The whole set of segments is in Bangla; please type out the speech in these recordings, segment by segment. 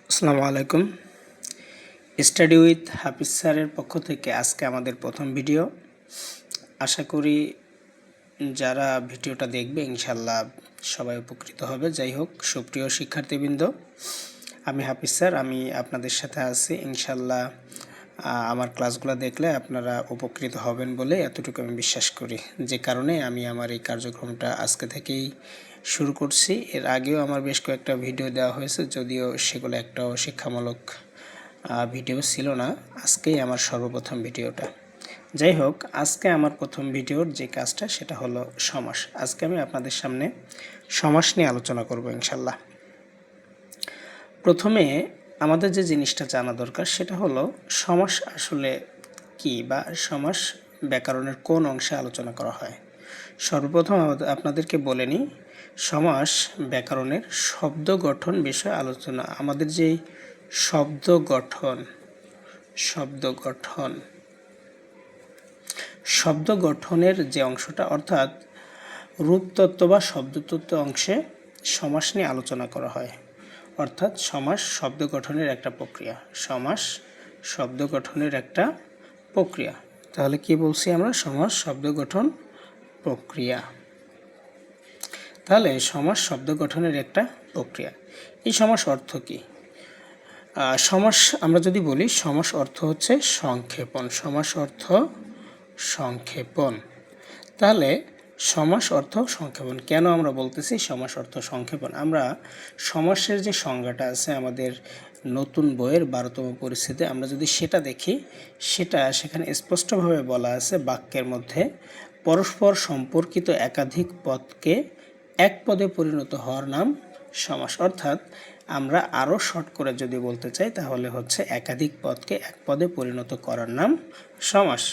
আসসালামু আলাইকুম। স্টাডি উইথ হাফিজ স্যারের পক্ষ থেকে আজকে আমাদের প্রথম ভিডিও। আশা করি যারা ভিডিওটা দেখবে ইনশাল্লাহ সবাই উপকৃত হবে। যাই হোক, সুপ্রিয় শিক্ষার্থীবৃন্দ, আমি হাফিজ স্যার, আমি আপনাদের সাথে আছি ইনশাল্লাহ। আমার ক্লাসগুলো দেখলে আপনারা উপকৃত হবেন বলে এতটুকু আমি বিশ্বাস করি, যে কারণে আমি আমার এই কার্যক্রমটা আজকে থেকেই শুরু করছি। এর আগেও আমার বেশ কয়েকটা ভিডিও দেওয়া হয়েছে, যদিও সেগুলো একটাও শিক্ষামূলক ভিডিও ছিল না। আজকেই আমার সর্বপ্রথম ভিডিওটা। যাই হোক, আজকে আমার প্রথম ভিডিওর যে কাজটা সেটা হলো সমাস। আজকে আমি আপনাদের সামনে সমাস নিয়ে আলোচনা করব ইনশাল্লাহ। প্রথমে আমাদের যে জিনিসটা জানা দরকার সেটা হলো সমাস আসলে কি, বা সমাস ব্যাকরণের কোন অংশে আলোচনা করা হয়। সর্বপ্রথম আপনাদেরকে বলে নিই, সমাস ব্যাকরণের শব্দ গঠন বিষয়ে আলোচনা। আমাদের যেই শব্দ গঠনের যে অংশটা, অর্থাৎ রূপতত্ত্ব বা শব্দতত্ত্ব অংশে সমাস নিয়ে আলোচনা করা হয়। অর্থাৎ সমাস শব্দ গঠনের একটা প্রক্রিয়া। সমাস শব্দ গঠনের একটা প্রক্রিয়া। তাহলে কি বলছি আমরা? সমাস শব্দ গঠন প্রক্রিয়া। তাহলে সমাস শব্দ গঠনের একটা প্রক্রিয়া। এই সমাস অর্থ কি? সমাস আমরা যদি বলি, সমাস অর্থ হচ্ছে সংক্ষেপণ। সমাস অর্থ সংক্ষেপণ। তাহলে সমাস অর্থ সংক্ষেপণ কেন আমরা বলতেছি সমাস অর্থ সংক্ষেপণ? আমরা সমাসের যে সংজ্ঞাটা আছে আমাদের নতুন বইয়ের 12তম পরিচ্ছেদে, আমরা যদি সেটা দেখি, সেখানে স্পষ্টভাবে বলা আছে বাক্যের মধ্যে পরস্পর সম্পর্কিত একাধিক পদকে এক পদে পরিণত হওয়ার নাম সমাস। অর্থাৎ আমরা আরও শর্ট করে যদি বলতে চাই তাহলে হচ্ছে একাধিক পদকে এক পদে পরিণত করার নাম সমাস।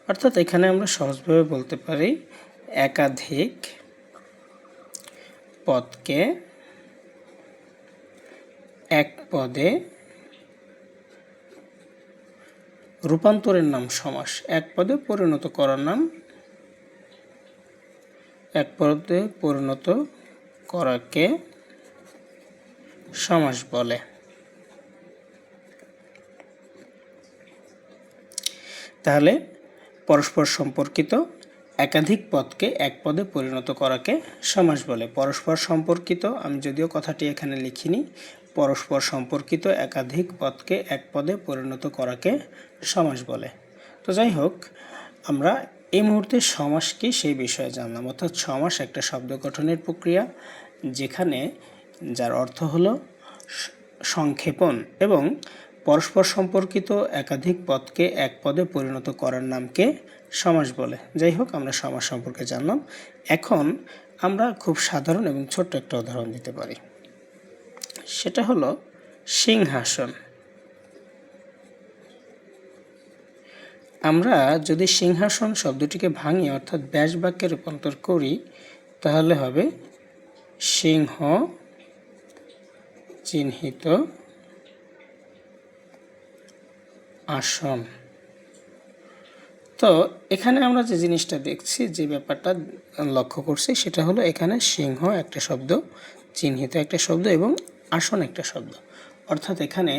অর্থাৎ এখানে আমরা সহজভাবে বলতে পারি একাধিক পদকে এক পদে রূপান্তরের নাম সমাস। এক পদে পরিণত করার নাম, এক পদে পরিণত করাকে সমাস বলে। তাহলে পরস্পর সম্পর্কিত একাধিক পদকে এক পদে পরিণত করাকে সমাস বলে। পরস্পর সম্পর্কিত, আমি যদিও কথাটি এখানে লিখিনি, পরস্পর সম্পর্কিত একাধিক পদকে এক পদে পরিণত করাকে সমাস বলে। তো যাই হোক, আমরা এই মুহূর্তে সমাস কি সেই বিষয়ে জানলাম। অর্থাৎ সমাস একটা শব্দ গঠনের প্রক্রিয়া, যেখানে যার অর্থ হলো সংক্ষেপণ এবং পরস্পর সম্পর্কিত একাধিক পদকে এক পদে পরিণত করার নামকে সমাস বলে। যাই হোক, আমরা সমাস সম্পর্কে জানলাম। এখন আমরা খুব সাধারণ এবং ছোট্ট একটা উদাহরণ দিতে পারি। সেটা হলো সিংহাসন। আমরা যদি সিংহাসন শব্দটিকে ভাঙি, অর্থাৎ ব্যাস বাক্যে রূপান্তর করি, তাহলে হবে সিংহ চিহ্নিত আসন। তো এখানে আমরা যে জিনিসটা দেখছি, যে ব্যাপারটা লক্ষ্য করছি, সেটা হলো এখানে সিংহ একটা শব্দ, চিহ্নিত একটা শব্দ এবং আসন একটা শব্দ। অর্থাৎ এখানে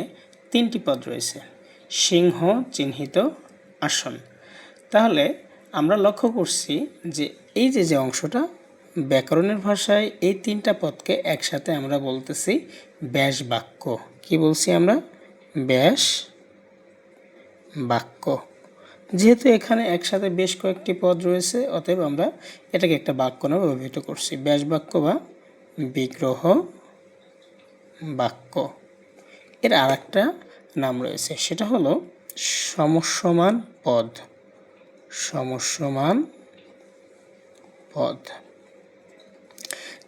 তিনটি পদ রয়েছে, সিংহ, চিহ্নিত, আসন। তাহলে আমরা লক্ষ্য করছি যে এই যে অংশটা, ব্যাকরণের ভাষায় এই তিনটা পদকে একসাথে আমরা বলতেছি ব্যাস বাক্য। কি বলছি আমরা? ব্যাস বাক্য। যেহেতু এখানে একসাথে বেশ কয়েকটি পদ রয়েছে, অতএব আমরা এটাকে একটা বাক্য নামে অভিহিত করছি, ব্যাস বাক্য বা বিগ্রহ বাক্য। এর আর একটা নাম রয়েছে, সেটা হলো সমস্যমান পদ। সমস্যমান পদ।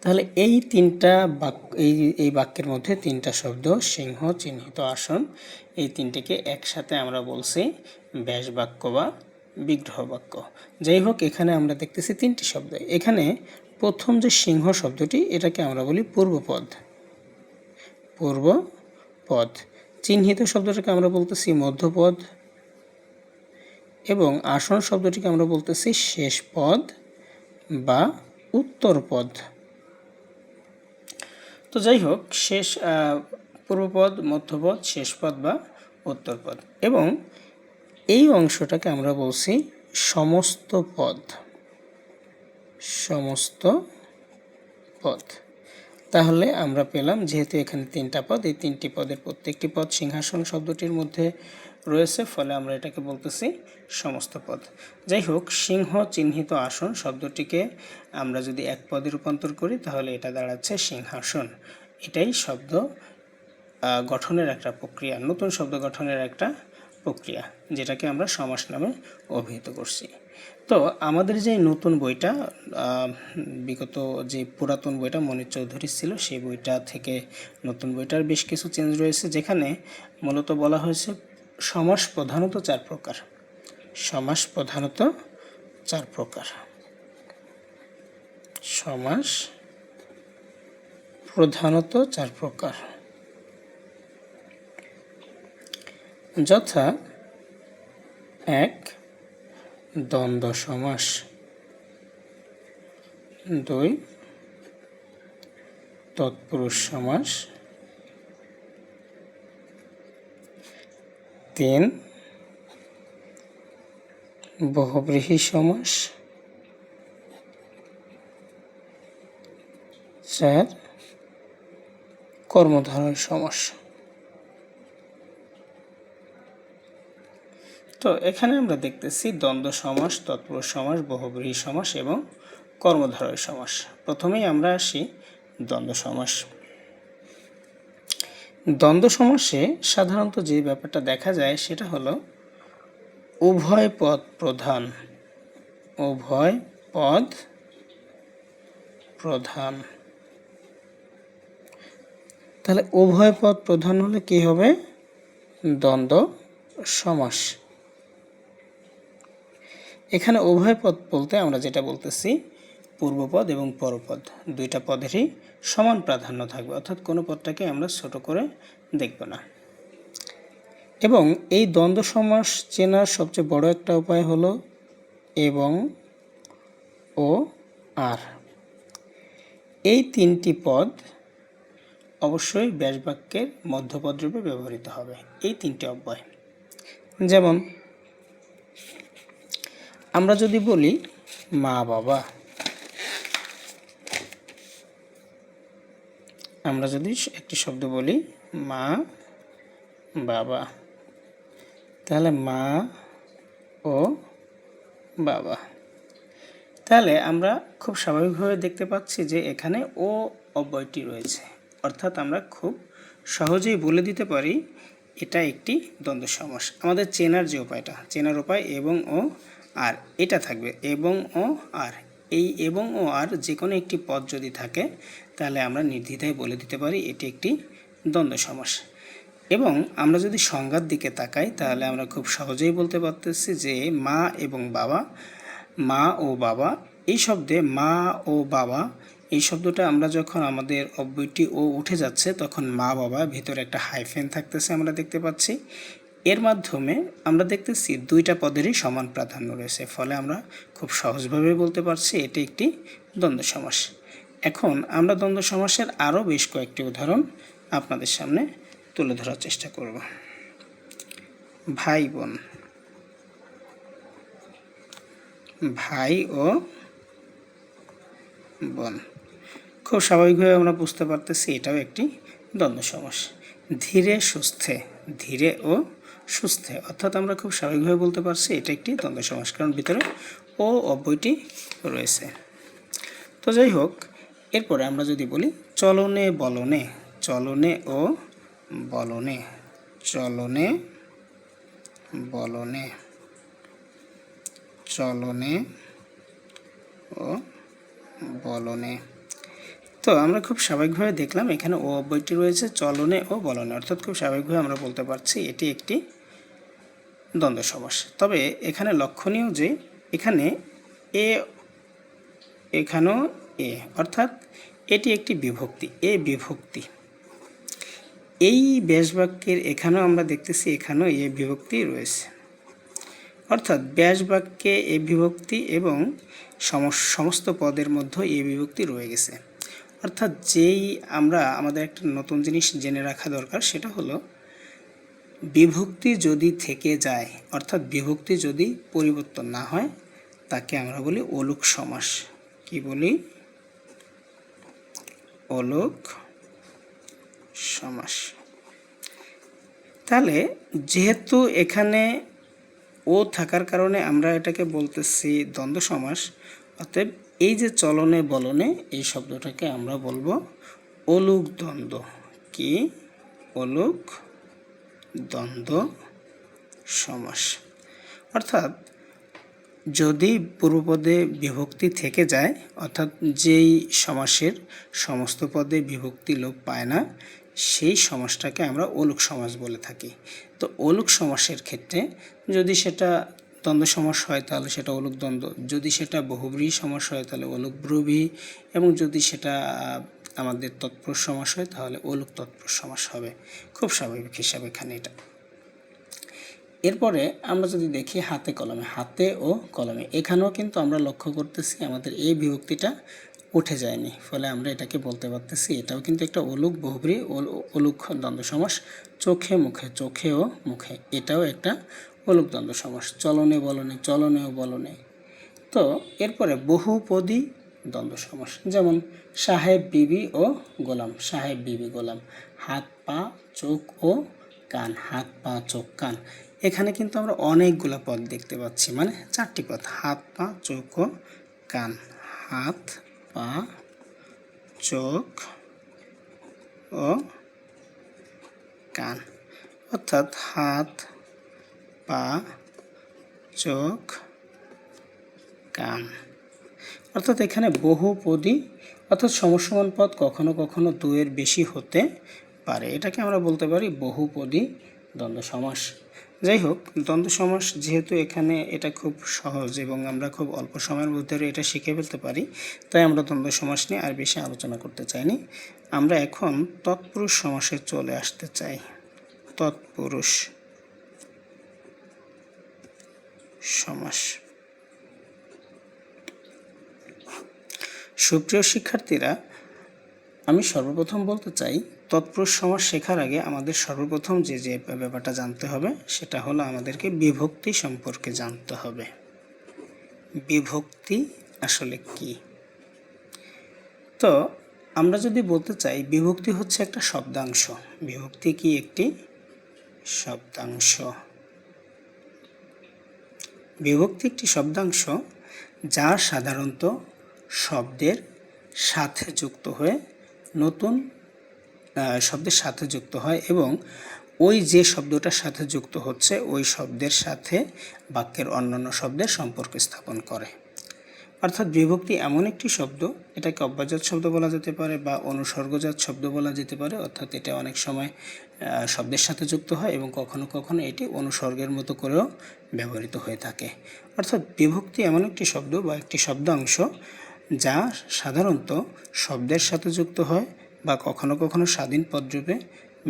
তাহলে এই তিনটা বাক্য, এই বাক্যের মধ্যে তিনটা শব্দ, সিংহ, চিহ্নিত, আসন, এই তিনটিকে একসাথে আমরা বলছি ব্যাস বাক্য বা বিগ্রহ বাক্য। যাই হোক, এখানে আমরা দেখতেছি তিনটি শব্দ। এখানে প্রথম যে সিংহ শব্দটি, এটাকে আমরা বলি পূর্বপদ। পূর্বপদ। চিহ্নিত শব্দটাকে আমরা বলতেছি মধ্যপদ এবং আসন শব্দটিকে আমরা বলতেছি শেষ পদ বা উত্তর পদ। তো যাই হোক, শেষ পূর্বপদ, মধ্যপদ, শেষ পদ বা উত্তরপদ, এবং এই অংশটাকে আমরা বলছি সমস্ত পদ। সমস্ত পদ। তাহলে আমরা পেলাম, যেহেতু এখানে তিনটা পদ, এই তিনটি পদের প্রত্যেকটি পদ সিংহাসন শব্দটির মধ্যে রয়েছে, ফলে আমরা এটাকে বলতেছি সমস্ত পদ। যাই হোক, সিংহ চিহ্নিত আসন শব্দটিকে আমরা যদি এক পদে রূপান্তর করি তাহলে এটা দাঁড়াচ্ছে সিংহাসন। এটাই শব্দ গঠনের একটা প্রক্রিয়া, নতুন শব্দ গঠনের একটা প্রক্রিয়া, যেটাকে আমরা সমাস নামে অভিহিত করছি। তো আমাদের যে নতুন বইটা, বিগত যে পুরাতন বইটা মনির চৌধুরী ছিল, সেই বইটা থেকে নতুন বইটার বেশ কিছু চেঞ্জ রয়েছে, যেখানে মূলত বলা হয়েছে সমাস প্রধানত 4 প্রকার। সমাস প্রধানত 4 প্রকার। সমাস প্রধানত 4 প্রকার, যথা 1 দ্বন্দ্ব সমাস, 2 তৎপুরুষ সমাস, 3 বহুব্রীহি সমাস, 4 কর্মধারয় সমাস। তো এখানে আমরা দেখতেছি দ্বন্দ্ব সমাস, তৎপুরুষ সমাস, বহুব্রীহি সমাস এবং কর্মধারয় সমাস। প্রথমেই আমরা আসি দ্বন্দ্ব সমাস। দ্বন্দ্ব সমাসে সাধারণত যে ব্যাপারটা দেখা যায় সেটা হলো উভয় পদ প্রধান। উভয় পদ প্রধান। তাহলে উভয় পদ প্রধান হলে কি হবে? দ্বন্দ্ব সমাস। এখানে উভয় পদ বলতে আমরা যেটা বলতেছি, পূর্বপদ এবং পরপদ দুইটা পদেরই সমান প্রাধান্য থাকবে, অর্থাৎ কোনো পদটাকে আমরা ছোট করে দেখব না। এবং এই দ্বন্দ্ব সমাস চেনার সবচেয়ে বড় একটা উপায় হলো এবং, ও, আর। এই তিনটি পদ অবশ্যই ব্যাস বাক্যের মধ্যপদ রূপে ব্যবহৃত হবে, এই তিনটি অব্যয়। যেমন আমরা যদি বলি মা বাবা, আমরা যদি একটি শব্দ বলি মা বাবা, তাহলে মা ও বাবা, তাহলে আমরা খুব স্বাভাবিকভাবে দেখতে পাচ্ছি যে এখানে ও অব্যয়টি রয়েছে, অর্থাৎ আমরা খুব সহজেই বলে দিতে পারি এটা একটি দ্বন্দ্ব সমাস। আমাদের চেনার যে উপায়টা, চেনার উপায় এবং ও আর, এটা থাকবে এবং ও আর। এই এবং ও আর যে কোনো একটি পদ যদি থাকে তাহলে আমরা নির্দ্বিধায় বলে দিতে পারি এটি একটি দ্বন্দ্ব সমাস। এবং আমরা যদি সংজ্ঞার দিকে তাকাই তাহলে আমরা খুব সহজেই বলতে পারতেছি যে মা এবং বাবা, মা ও বাবা, এই শব্দে মা ও বাবা এই শব্দটা আমরা যখন আমাদের অব্যয়টি ও উঠে যাচ্ছে তখন মা বাবা ভিতরে একটা হাইফেন থাকতেছে আমরা দেখতে পাচ্ছি। এর মাধ্যমে আমরা দেখতেছি দুইটা পদেরই সমান প্রাধান্য রয়েছে, ফলে আমরা খুব সহজভাবে বলতে পারছি এটি একটি দ্বন্দ্ব সমাস। এখন আমরা দ্বন্দ্ব সমাসের আরও বেশ কয়েকটি উদাহরণ আপনাদের সামনে তুলে ধরার চেষ্টা করব। ভাই বোন, ভাই ও বোন, খুব স্বাভাবিকভাবে আমরা বুঝতে পারতেছি এটাও একটি দ্বন্দ্ব সমাস। ধীরে সুস্থে, ধীরে ও সুস্থে, অর্থাৎ আমরা খুব স্বাভাবিকভাবে বলতে পারছি এটা একটি দ্বন্দ্ব সমাস, কারণ ভিতরে ও অব্যয়টি রয়েছে। তো যাই হোক, এরপরে আমরা যদি বলি চলনে বলনে, চলনে ও বলনে, চলনে বলনে, চলনে ও বলনে, তো আমরা খুব স্বাভাবিকভাবে দেখলাম এখানে ও অব্যয়টি রয়েছে চলনে ও বলনে, অর্থাৎ খুব স্বাভাবিকভাবে আমরা বলতে পারছি এটি একটি দ্বন্দ্ব সমাস। তবে এখানে লক্ষণীয় যে এখানে এ, এখানেও এ, অর্থাৎ এটি একটি বিভক্তি, এ বিভক্তি। এই ব্যাস বাক্যের এখানেও আমরা দেখতেছি এখানেও এ বিভক্তি রয়েছে, অর্থাৎ ব্যাস বাক্যে এ বিভক্তি এবং সমস্ত পদের মধ্যে এ বিভক্তি রয়ে গেছে। অর্থাৎ আমাদের একটা নতুন জিনিস জেনে রাখা দরকার, সেটা হলো বিভক্তি যদি থেকে যায়, অর্থাৎ বিভক্তি যদি পরিবর্তন না হয়, তাকে আমরা বলি অলুক সমাস। কি বলি? অলুক সমাস। তাহলে যেহেতু এখানে ও থাকার কারণে আমরা এটাকে বলতেছি দ্বন্দ্ব সমাস, অতএব এই যে চলনে বলনে এই শব্দটাকে আমরা বলবো অলুক দ্বন্দ্ব। কি? অলুক দ্বন্দ্ব সমাস। অর্থাৎ যদি পূর্বপদে বিভক্তি থেকে যায়, অর্থাৎ যেই সমাসের সমস্ত পদে বিভক্তি লোপ পায় না, সেই সমাসটাকে আমরা অলুক সমাস বলে থাকি। তো অলুক সমাসের ক্ষেত্রে যদি সেটা দ্বন্দ্ব সমাস হয় তাহলে সেটা অলুক দ্বন্দ্ব, যদি সেটা বহুব্রীহি সমাস হয় তাহলে অলুক বহুব্রীহি, এবং যদি সেটা আমাদের তৎপুরুষ সমাস হয় তাহলে অলুক তৎপুরুষ সমাস হবে। খুব স্বাভাবিক হিসাবে এখানে এটা। এরপরে আমরা যদি দেখি হাতে কলমে, হাতে ও কলমে, এখানেও কিন্তু আমরা লক্ষ্য করতেছি আমাদের এই বিভক্তিটা উঠে যায়নি, ফলে আমরা এটাকে বলতে পারতেছি এটাও কিন্তু একটা অলুক বহুব্রীহি, অলুক দ্বন্দ্ব সমাস। চোখে মুখে, চোখে ও মুখে, এটাও একটা অলুক দ্বন্দ্ব সমাস। চলনে বলনে, চলনে ও বলনে। তো এরপরে বহুপদী দ্বন্দ্ব সমাস, যেমন সাহেব বিবি ও গোলাম, সাহেব বিবি গোলাম। হাত পা চোখ ও কান, হাত পা চোখ কান। এখানে কিন্তু আমরা অনেকগুলো পদ দেখতে পাচ্ছি, মানে 4টি পদ, হাত পা চোখ ও কান। হাত পা চোখ ও কান, অর্থাৎ হাত পা চোখ কান। অর্থাৎ এখানে বহুপদী, অর্থাৎ সমসমান পদ কখনো কখনো 2-এর বেশি হতে পারে, এটাকে আমরা বলতে পারি বহুপদী দ্বন্দ্ব সমাস। যাই হোক, দ্বন্দ্ব সমাস যেহেতু এখানে এটা খুব সহজ এবং আমরা খুব অল্প সময়ের মধ্যে এটা শিখে ফেলতে পারি, তাই আমরা দ্বন্দ্ব সমাস নিয়ে আর বেশি আলোচনা করতে চাইনি। আমরা এখন তৎপুরুষ সমাসে চলে আসতে চাই। তৎপুরুষ সমাস। সুপ্রিয় শিক্ষার্থীরা, আমি সর্বপ্রথম বলতে চাই তৎপুরুষ সমাস শেখার আগে আমাদের সর্বপ্রথম যে ব্যাপারটা জানতে হবে সেটা হলো আমাদেরকে বিভক্তি সম্পর্কে জানতে হবে। বিভক্তি আসলে কি? তো আমরা যদি বলতে চাই বিভক্তি হচ্ছে একটা শব্দাংশ। বিভক্তি কি? একটি শব্দাংশ। বিভক্তি একটি শব্দাংশ যা সাধারণত শব্দের সাথে যুক্ত হয়ে নতুন শব্দের সাথে যুক্ত হয় এবং ওই যে শব্দটার সাথে যুক্ত হচ্ছে ওই শব্দের সাথে বাক্যের অন্যান্য শব্দের সম্পর্ক স্থাপন করে। অর্থাৎ বিভক্তি এমন একটি শব্দ, এটাকে অব্যয়জাত শব্দ বলা যেতে পারে বা অনুসর্গজাত শব্দ বলা যেতে পারে। অর্থাৎ এটা অনেক সময় শব্দের সাথে যুক্ত হয় এবং কখনো কখনো এটি অনুসর্গের মতো করেও ব্যবহৃত হয়ে থাকে। অর্থাৎ বিভক্তি এমন একটি শব্দ বা একটি শব্দাংশ যা সাধারণত শব্দের সাথে যুক্ত হয় বা কখনো কখনো স্বাধীন পদরূপে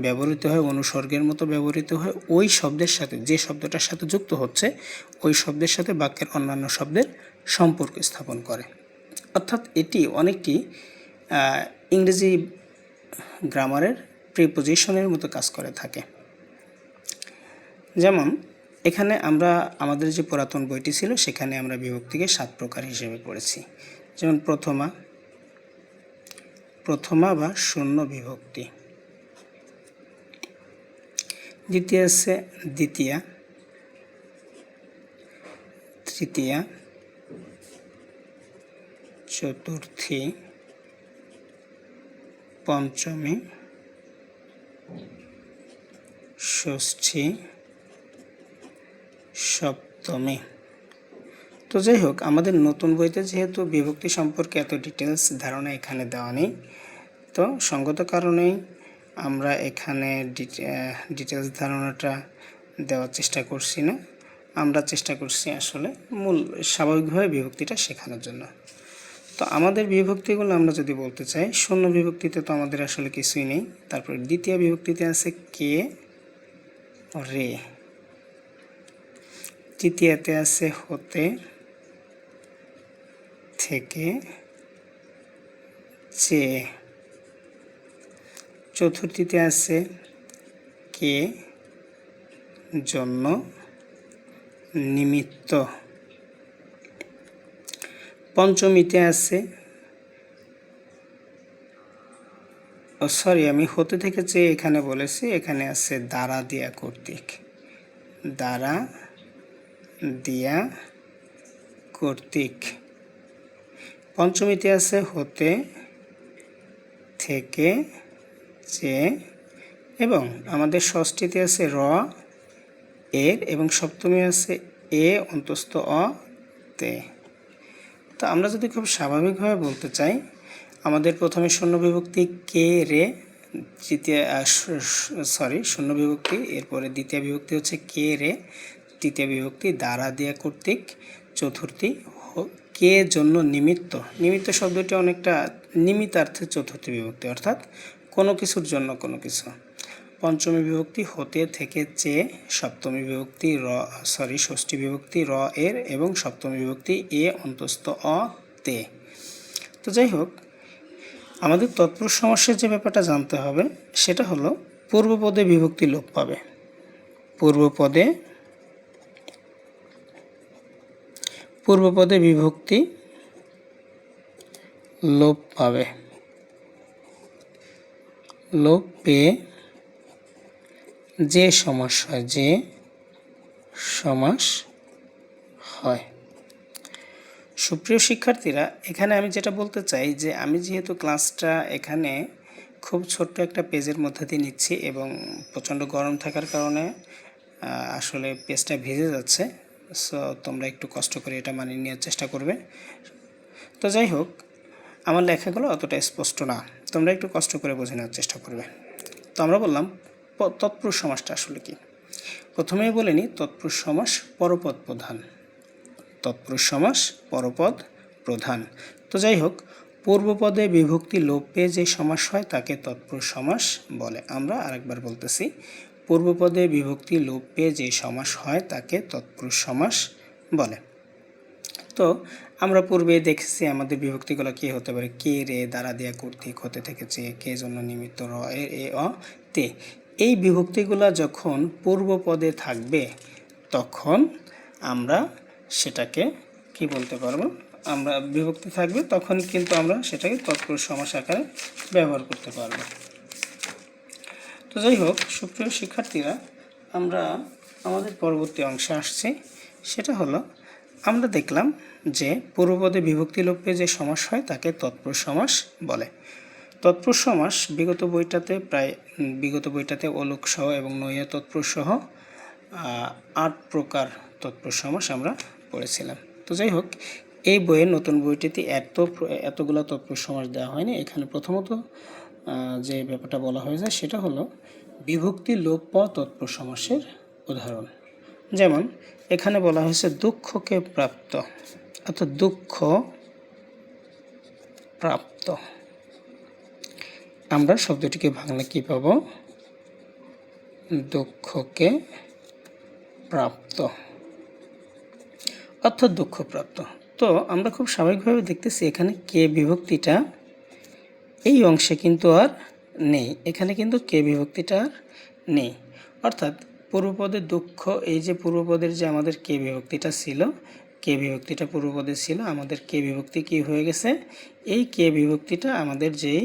ব্যবহৃত হয়, অনুসর্গের মতো ব্যবহৃত হয় ওই শব্দের সাথে, যে শব্দটার সাথে যুক্ত হচ্ছে ওই শব্দের সাথে বাক্যের অন্যান্য শব্দের সম্পর্ক স্থাপন করে। অর্থাৎ এটি অনেকটি ইংরেজি গ্রামারের প্রিপোজিশনের মতো কাজ করে থাকে। যেমন এখানে আমরা আমাদের যে পুরাতন বইটি ছিল সেখানে আমরা বিভক্তিকে 7 প্রকার হিসেবে পড়েছি। যেমন প্রথমা বা শূন্য বিভক্তি, দ্বিতীয় আছে দ্বিতীয়া, তৃতীয়া, চতুর্থী, পঞ্চমী, ষষ্ঠী, সপ্তমী। তো যাই হোক, আমাদের নতুন বইতে যেহেতু বিভক্তি সম্পর্কে এত ডিটেলস ধারণা এখানে দেওয়া নেই, তো সঙ্গত কারণেই আমরা এখানে ডিটেলস ধারণাটা দেওয়ার চেষ্টা করছি না। আমরা চেষ্টা করছি আসলে মূল স্বাভাবিকভাবে বিভক্তিটা শেখানোর জন্য। তো আমাদের বিভক্তিগুলো আমরা যদি বলতে চাই, শূন্য বিভক্তিতে তো আমাদের আসলে কিছুই নেই। তারপর দ্বিতীয় বিভক্তিতে আছে কে, রে। তৃতীয়তে আছে হতে, থেকে, চেয়ে। চতুর্থীতে আছে কে জন্য নিমিত্ত, পঞ্চমীতে আছে আমি হতে থেকে চেয়ে এখানে বলেছি, এখানে আছে দ্বারা দিয়া কর্তৃক, দ্বারা দিয়া কর্তৃক। পঞ্চমীতে আছে হতে থেকে চেয়ে, এবং আমাদের ষষ্ঠীতে আছে র এর, এবং সপ্তমী আছে এ অন্তস্থ অ তে। তো আমরা যদি খুব স্বাভাবিকভাবে বলতে চাই, আমাদের প্রথমে শূন্য বিভক্তি কে রে, শূন্য বিভক্তি, এরপরে দ্বিতীয় বিভক্তি হচ্ছে কে রে, তৃতীয় বিভক্তি দ্বারা দিয়া কর্তৃক, চতুর্থী কে জন্য নিমিত্ত। নিমিত্ত শব্দটি অনেকটা নিমিত্তার্থে চতুর্থী বিভক্তি, অর্থাৎ কোনো কিছুর জন্য কোনো কিছু। পঞ্চমী বিভক্তি হতে থেকে চেয়ে, সপ্তমী বিভক্তি ষষ্ঠী বিভক্তি র এর, এবং সপ্তমী বিভক্তি এ অন্তস্থ অ তে। তো যাই হোক, আমাদের তৎপুরুষ সমাসের যে ব্যাপারটা জানতে হবে সেটা হলো পূর্বপদে বিভক্তি লোপ পাবে। পূর্বপদে বিভক্তি লোপ পাবে। লোপ পেয়ে যে সমাস হয়, সুপ্রিয় শিক্ষার্থীরা, এখানে আমি যেটা বলতে চাই যে আমি যেহেতু ক্লাসটা এখানে খুব ছোট্ট একটা পেজের মধ্যে দিয়ে নিচ্ছি এবং প্রচণ্ড গরম থাকার কারণে আসলে পেজটা ভিজে যাচ্ছে, সো তোমরা একটু কষ্ট করে এটা মানিয়ে নেওয়ার চেষ্টা করবে। তো যাই হোক, আমার লেখাগুলো অতটা স্পষ্ট না, তোমরা একটু কষ্ট করে বুঝে নেওয়ার চেষ্টা করবে। তো আমরা বললাম তৎপুরুষ সমাসটা আসলে কি। প্রথমেই বলে নিই, তৎপুরুষ সমাস পরপদ প্রধান। তৎপুরুষ সমাস পরপদ প্রধান। তো যাই হোক, পূর্বপদে বিভক্তি লোপ পেয়ে যে সমাস হয় তাকে তৎপুরুষ সমাস বলে। আমরা আরেকবার বলতেছি, পূর্বপদে বিভক্তি লোপ পেয়ে যে সমাস হয় তাকে তৎপুরুষ সমাস বলে। তো আমরা পূর্বে দেখেছি আমাদের বিভক্তিগুলো কী হতে পারে, কে রে, দ্বারা দিয়া কর্তৃক, হতে থেকে চেয়ে, কে জন্য নিমিত্ত, র এ অ তে। এই বিভক্তিগুলো যখন পূর্বপদে থাকবে তখন আমরা সেটাকে কি বলতে পারবো, আমরা বিভক্তি থাকবে তখন কিন্তু আমরা সেটাকে তৎপুরুষ সমাস আকারে ব্যবহার করতে পারবো। তো যাই হোক, সুপ্রিয় শিক্ষার্থীরা, আমরা আমাদের পরবর্তী অংশে আসছি। সেটা হলো, আমরা দেখলাম যে পূর্বপদে বিভক্তি লোপে যে সমাস হয় তাকে তৎপুরুষ সমাস বলে। তৎপুরুষ সমাস বিগত বইটাতে অলুক সহ এবং নৈয়া তৎপুরুষ সহ 8 প্রকার তৎপুরুষ সমাস আমরা পড়েছিলাম। তো যাই হোক, এই বইয়ের নতুন বইটিতে এতগুলো তৎপুরুষ সমাস দেওয়া হয়নি। এখানে প্রথমত যে ব্যাপারটা বলা হয়েছে সেটা হলো বিভক্তি লোপ পাওয়া তৎপুরুষ সমাসের উদাহরণ। যেমন এখানে বলা হয়েছে দুঃখকে প্রাপ্ত, অর্থাৎ দুঃখ প্রাপ্ত। আমরা শব্দটিকে বাংলা কি পাব, দুঃখকে প্রাপ্ত, অর্থাৎ দুঃখপ্রাপ্ত। তো আমরা খুব স্বাভাবিকভাবে দেখতেছি এখানে কে বিভক্তিটা এই অংশে কিন্তু আর নেই, এখানে কিন্তু কে বিভক্তিটা আর নেই। অর্থাৎ পূর্বপদের দুঃখ, এই যে পূর্বপদের যে আমাদের কে বিভক্তিটা ছিল, কে বিভক্তিটা পূর্বপদে ছিল, আমাদের কে বিভক্তি কি হয়ে গেছে, এই কে বিভক্তিটা আমাদের যেই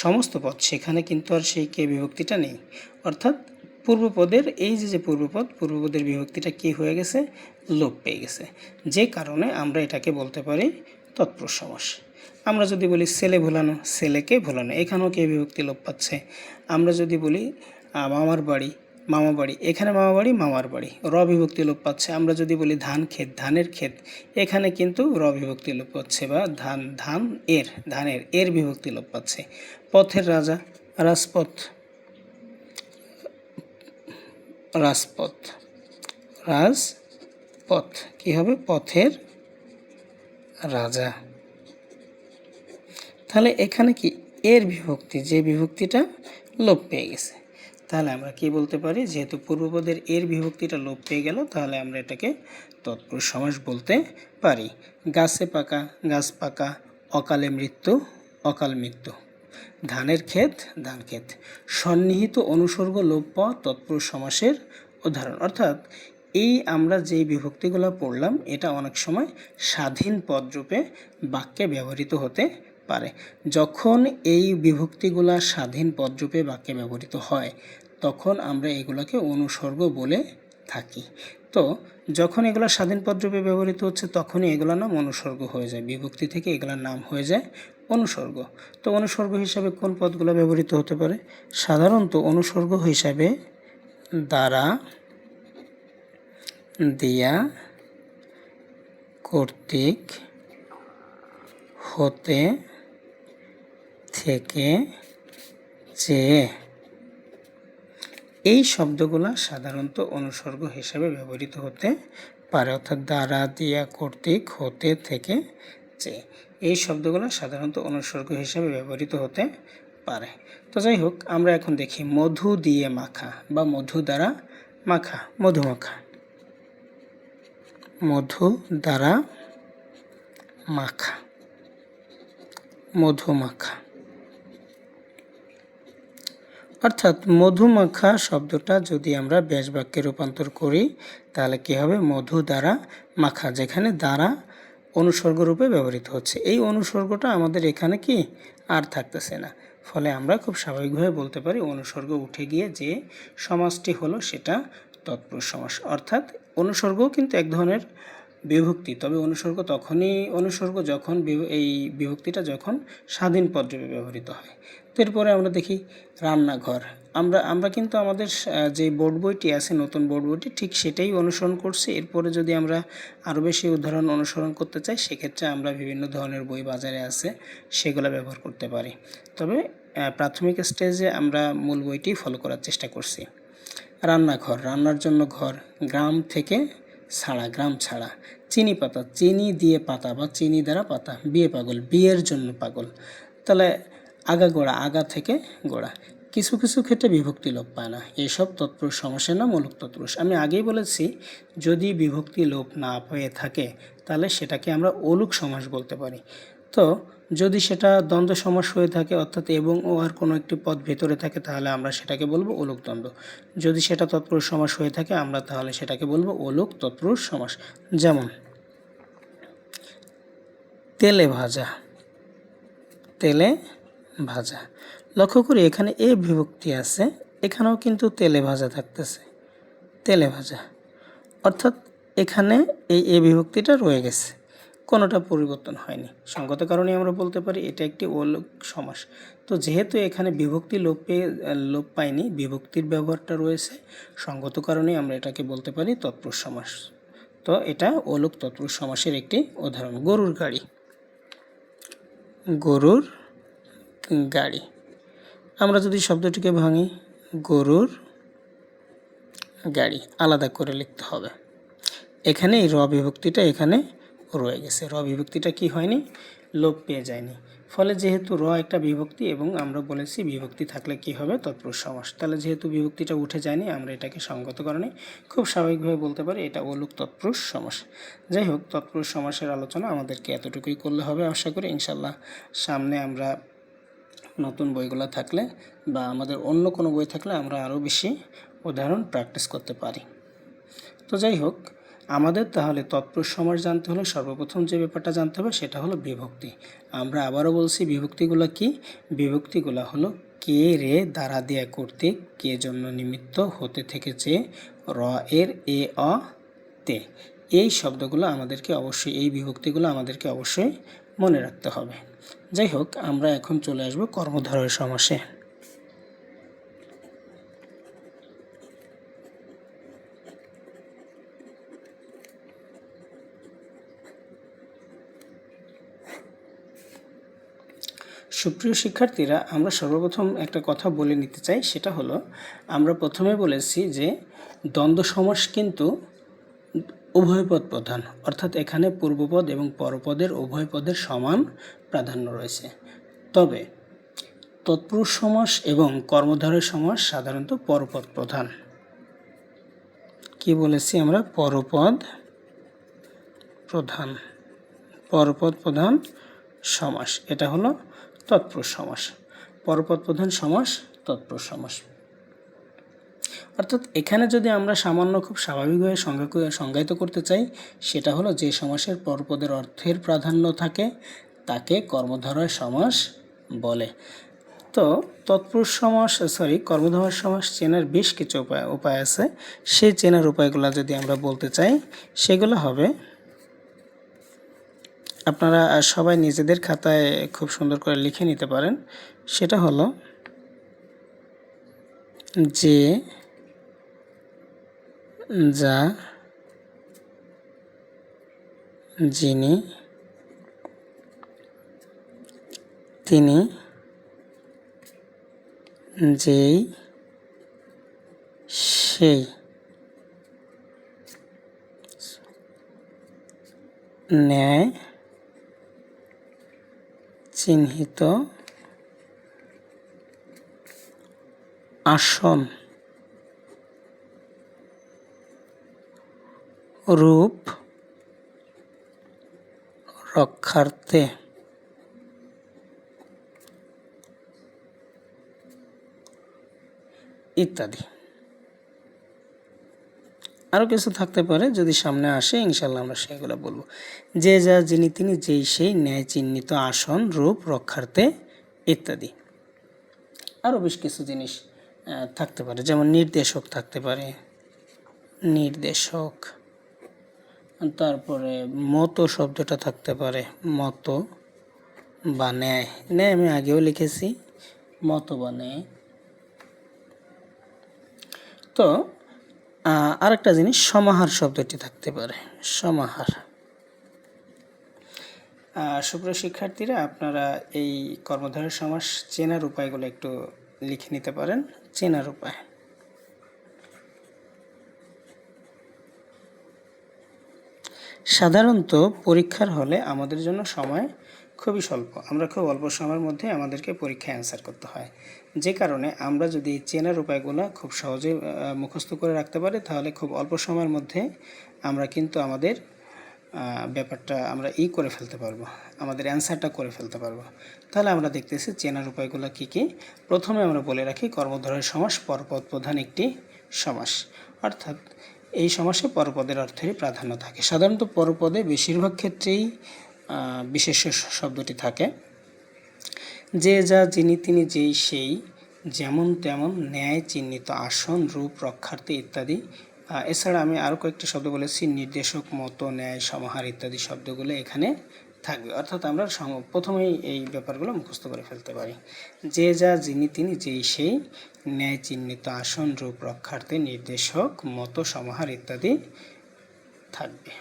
সমস্ত পদ সেখানে কিন্তু আর সেই কে বিভক্তিটা নেই। অর্থাৎ পূর্বপদের এই যে পূর্বপদের বিভক্তিটা কি হয়ে গেছে, লোপ পেয়ে গেছে, যে কারণে আমরা এটাকে বলতে পারি তৎপুরুষ সমাস। আমরা যদি বলি ছেলে ভোলানো, ছেলেকে ভোলানো, এখানেও কে বিভক্তি লোপ পাচ্ছে। আমরা যদি বলি মামার বাড়ি, মামা বাড়ি, এখানে মামা বাড়ি মামার বাড়ি, র বিভক্তি লোপ পাচ্ছে। আমরা যদি বলি ধান ক্ষেত, ধানের ক্ষেত, এখানে কিন্তু র বিভক্তি লোপ পাচ্ছে, বা ধানের এর বিভক্তি লোপ পাচ্ছে। পথের রাজা, রাজপথ, রাজপথ কি হবে, পথের রাজা। তাহলে এখানে কি এর বিভক্তি, যে বিভক্তিটা লোপ পেয়ে গেছে, তাহলে আমরা কি বলতে পারি, যেহেতু পূর্বপদের এর বিভক্তিটা লোপ পেয়ে গেল তাহলে আমরা এটাকে তৎপুরুষ সমাস বলতে পারি। গাছে পাকা, গাছ পাকা, অকালে মৃত্যু, অকাল মৃত্যু, ধানের ক্ষেত ধান ক্ষেত। সন্নিহিত অনুসর্গ লোপ পাওয়া তৎপুরুষ সমাসের উদাহরণ। অর্থাৎ এই আমরা যে বিভক্তিগুলো পড়লাম এটা অনেক সময় স্বাধীন পদরূপে বাক্যে ব্যবহৃত হতে পারে। যখন এই বিভক্তিগুলা স্বাধীন পদরূপে বাক্যে ব্যবহৃত হয় তখন আমরা এগুলোকে অনুসর্গ বলে থাকি। তো যখন এগুলো স্বাধীন পদরূপে ব্যবহৃত হচ্ছে তখনই এগুলোর নাম অনুসর্গ হয়ে যায়, বিভক্তি থেকে এগুলোর নাম হয়ে যায় অনুসর্গ। তো অনুসর্গ হিসাবে কোন পদগুলো ব্যবহৃত হতে পারে? সাধারণত অনুসর্গ হিসাবে দ্বারা, দিয়া, কর্তৃক, হতে, থেকে, চেয়ে এই শব্দগুলো সাধারণত অনুসর্গ হিসাবে ব্যবহৃত হতে পারে। অর্থাৎ দ্বারা, দিয়া, কর্তৃক, হতে, থেকে, চেয়ে এই শব্দগুলো সাধারণত অনুসর্গ হিসাবে ব্যবহৃত হতে পারে। তো যাই হোক, আমরা এখন দেখি মধু দিয়ে মাখা বা মধু দ্বারা মাখা, মধুমাখা, মধু দ্বারা মাখা, মধুমাখা। অর্থাৎ মধুমাখা শব্দটা যদি আমরা ব্যাস বাক্যে রূপান্তর করি তাহলে কি হবে? মধু দ্বারা মাখা, যেখানে দ্বারা অনুসর্গ রূপে ব্যবহৃত হচ্ছে। এই অনুসর্গটা আমাদের এখানে কি আর থাকতেছে না, ফলে আমরা খুব স্বাভাবিকভাবে বলতে পারি অনুসর্গ উঠে গিয়ে যে সমাসটি হলো সেটা তৎপুরুষ সমাস। অর্থাৎ অনুসর্গও কিন্তু এক ধরনের বিভক্তি, তবে অনুসর্গ তখনই অনুসর্গ যখন এই বিভক্তিটা যখন স্বাধীন পদরূপে ব্যবহৃত হয়। তো এরপরে আমরা দেখি রান্নাঘর। আমরা কিন্তু আমাদের যে বোর্ড বইটি আছে, নতুন বোর্ড বইটি, ঠিক সেটাই অনুসরণ করছি। এরপরে যদি আমরা আরও বেশি উদাহরণ অনুসরণ করতে চাই সেক্ষেত্রে আমরা বিভিন্ন ধরনের বই বাজারে আছে সেগুলো ব্যবহার করতে পারি। তবে প্রাথমিক স্টেজে আমরা মূল বইটি ফলো করার চেষ্টা করছি। রান্নাঘর, রান্নার জন্য ঘর। গ্রাম থেকে ছাড়া, গ্রাম ছাড়া। চিনি পাতা, চিনি দিয়ে পাতা বা চিনি দ্বারা পাতা। বিয়ে পাগল, বিয়ের জন্য পাগল। তাহলে আগা গোড়া, আগা থেকে গোড়া। কিছু কিছু ক্ষেত্রে বিভক্তি লোপ পায় না, এসব তৎপুরুষ সমাসের নাম অলুক তৎপুরুষ। আমি আগেই বলেছি যদি বিভক্তি লোপ না পেয়ে থাকে তাহলে সেটাকে আমরা অলুক সমাস বলতে পারি। তো যদি সেটা দ্বন্দ্ব সমাস হয়ে থাকে অর্থাৎ এবং ও আর কোনো একটি পদ ভেতরে থাকে তাহলে আমরা সেটাকে বলবো অলুক দ্বন্দ্ব। যদি সেটা তৎপুরুষ সমাস হয়ে থাকে আমরা তাহলে সেটাকে বলবো অলুক তৎপুরুষ সমাস। যেমন তেলে ভাজা, তেলে ভাজা। লক্ষ্য করি এখানে এ বিভক্তি আছে, এখানেও কিন্তু তেলে ভাজা থাকতেছে, তেলে ভাজা। অর্থাৎ এখানে এই এ বিভক্তিটা রয়ে গেছে, কোনোটা পরিবর্তন হয়নি। সঙ্গত কারণে আমরা বলতে পারি এটা একটি অলুক সমাস। তো যেহেতু এখানে বিভক্তি লোপ পায়নি, বিভক্তির ব্যবহারটা রয়েছে, সঙ্গত কারণে আমরা এটাকে বলতে পারি তৎপুরুষ সমাস। তো এটা অলুক তৎপুরুষ সমাসের একটি উদাহরণ। গরুর গাড়ি, গরুর গাড়ি। আমরা যদি শব্দটিকে ভাঙি, গরুর গাড়ি আলাদা করে লিখতে হবে। এখানে এই র বিভক্তিটা এখানে রয়ে গেছে, র বিভক্তিটা কি হয়নি? লোপ পেয়ে যায়নি। ফলে যেহেতু র একটা বিভক্তি এবং আমরা বলেছি বিভক্তি থাকলে কি হবে? তৎপুরুষ সমাস। তাহলে যেহেতু বিভক্তিটা উঠে যায়নি আমরা এটাকে সঙ্গত কারণে খুব স্বাভাবিকভাবে বলতে পারি এটা অলুক তৎপুরুষ সমাস। যাই হোক, তৎপুরুষ সমাসের আলোচনা আমাদেরকে এতটুকুই করলে হবে আশা করি। ইনশাল্লাহ সামনে আমরা নতুন বইগুলো থাকলে বা আমাদের অন্য কোনো বই থাকলে আমরা আরও বেশি উদাহরণ প্র্যাকটিস করতে পারি। তো যাই হোক, আমাদের তাহলে তৎপুরুষ সমাস জানতে হলে সর্বপ্রথম যে ব্যাপারটা জানতে হবে সেটা হলো বিভক্তি। আমরা আবারও বলছি বিভক্তিগুলো কি? বিভক্তিগুলো হলো কে, রে, দ্বারা, দিয়া, কর্তৃক, কে জন্য নিমিত্ত, হতে, থেকে, চেয়ে, র এর, এ, অ, তে। এই শব্দগুলো আমাদেরকে অবশ্যই, এই বিভক্তিগুলো আমাদেরকে অবশ্যই মনে রাখতে হবে। যাই হোক, আমরা এখন চলে আসব কর্মধারয় সমাসে। সুপ্রিয় শিক্ষার্থীরা, আমরা সর্বপ্রথম একটা কথা বলে নিতে চাই, সেটা হলো আমরা প্রথমে বলেছি যে দ্বন্দ্ব সমাস কিন্তু উভয় পদ প্রধান, অর্থাৎ এখানে পূর্বপদ এবং পরপদের উভয় পদের সমান প্রাধান্য রয়েছে। তবে তৎপুরুষ সমাস এবং কর্মধারয় সমাস সাধারণত পরপদ প্রধান। কি বলেছি আমরা? পরপদ প্রধান, পরপদ প্রধান সমাস, এটা হলো তৎপুরুষ সমাস। পরপদ প্রধান সমাস, তৎপুরুষ সমাস। অর্থাৎ এখানে যদি আমরা সামান্য খুব স্বাভাবিকভাবে সংজ্ঞায়িত করতে চাই, সেটা হলো যে সমাসের পরপদের অর্থের প্রাধান্য থাকে তাকে কর্মধারয় সমাস বলে। তো তৎপুরুষ সমাস কর্মধারয় সমাস চেনার বেশ কিছু উপায় আছে। সেই চেনার উপায়গুলো যদি আমরা বলতে চাই, সেগুলো হবে, আপনারা সবাই নিজেদের খাতায় খুব সুন্দর করে লিখে নিতে পারেন। সেটা হলো যে, যা, যিনি, তিনি, যেই, সেই, ন্যায় চিহ্নিত আসন, রূপ রক্ষার্থে ইত্যাদি। আরও কিছু থাকতে পারে, যদি সামনে আসে ইনশাল্লাহ আমরা সেগুলো বলবো। যে, যা, যিনি, তিনি, যেই, সেই, ন্যায় চিহ্নিত আসন, রূপ রক্ষার্থে ইত্যাদি। আরও বেশ কিছু জিনিস থাকতে পারে, যেমন নির্দেশক থাকতে পারে, নির্দেশক। তারপরে মতো শব্দটা থাকতে পারে, মতো বা ন্যায়। ন্যায় আমি আগেও লিখেছি, মতো বা ন্যায়। তো আরেকটা জিনিস, সমাহার শব্দটি থাকতে পারে, সমাহার। সুপ্রিয় শিক্ষার্থীরা, আপনারা এই কর্মধারয় সমাস চেনার উপায়গুলো একটু লিখে নিতে পারেন। চেনার উপায়, সাধারণত পরীক্ষার হলে আমাদের জন্য সময় খুবই স্বল্প, আমরা খুব অল্প সময়ের মধ্যে আমাদেরকে পরীক্ষায় অ্যান্সার করতে হয়। যে কারণে আমরা যদি চেনার উপায়গুলো খুব সহজে মুখস্থ করে রাখতে পারি, তাহলে খুব অল্প সময়ের মধ্যে আমরা কিন্তু আমাদের ব্যাপারটা আমরা করে ফেলতে পারবো, আমাদের অ্যান্সারটা করে ফেলতে পারবো। তাহলে আমরা দেখতেছি চেনার উপায়গুলো কী কী। প্রথমে আমরা বলে রাখি, কর্মধারয় সমাস পরপদ প্রধান একটি সমাস, অর্থাৎ এই সমাসে পরপদের অর্থেরই প্রাধান্য থাকে। সাধারণত পরপদে বেশিরভাগ ক্ষেত্রেই বিশেষ্য শব্দটি থাকে। যে, যা, যিনি, তিনি, যেই, সেই, যেমন তেমন, ন্যায় চিহ্নিত আসন, রূপ রক্ষার্থে ইত্যাদি। এছাড়া আমি আরও কয়েকটি শব্দ বলেছি, নির্দেশক, মতো, ন্যায়, সমাহার ইত্যাদি শব্দগুলো এখানে থাকবে। অর্থাৎ আমরা প্রথমেই এই ব্যাপারগুলো মুখস্থ করে ফেলতে পারি। যে, যা, যিনি, তিনি, যেই, সেই, ন্যায় চিহ্নিত আসন, রূপ রক্ষার্থে, নির্দেশক, মতো, সমাহার ইত্যাদি থাকবে।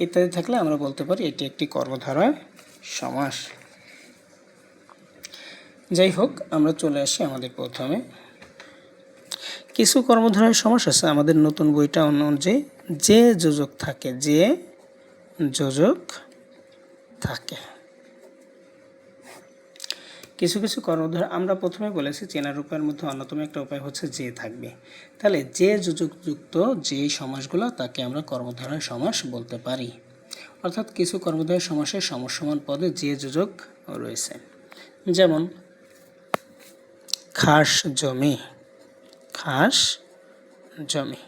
ইত্যাদি থাকলে আমরা বলতে পারি এটি একটি কর্মধারয় সমাস। যাই হোক, আমরা চলে আসি আমাদের প্রথমে। কিছু কর্মধারয় সমাস আছে আমাদের নতুন বইটা অনুযায়ী, যে যোজক থাকে, যে যোজক থাকে। কিছু কিছু কর্মধারয় আমরা প্রথমে বলেছি চেনার উপায়ের মধ্যে অন্যতম একটা উপায় হচ্ছে যে থাকবে। তাহলে যে যোজকযুক্ত যে সমাসগুলো, তাকে আমরা কর্মধারয় সমাস বলতে পারি। অর্থাৎ কিছু কর্মধারয় সমাসের সমসমান পদে যে যোজক রয়েছে, যেমন খাস জমি, খাস জমি।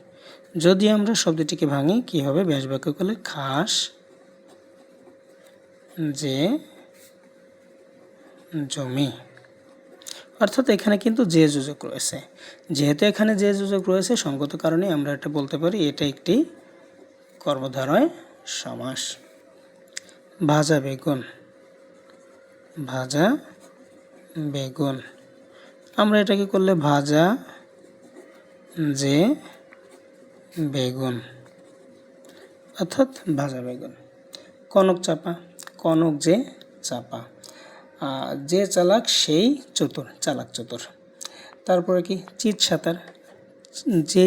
যদি আমরা শব্দটিকে ভাঙি, কি হবে? ব্যাস বাক্য করলে খাস যে জমি। অর্থাৎ এখানে কিন্তু যে যোজক রয়েছে। যেহেতু এখানে যে যোজক রয়েছে, সঙ্গত কারণে আমরা এটা বলতে পারি এটা একটি কর্মধারয় সমাস। ভাজা বেগুন, ভাজা বেগুন। আমরা এটাকে করলে ভাজা যে বেগুন, অর্থাৎ ভাজা বেগুন। কনক চাপা, কনক যে চাপা। যে চালাক সেই চতুর, চালাক চতুর। তারপরে কি? চিত সাঁতার, যে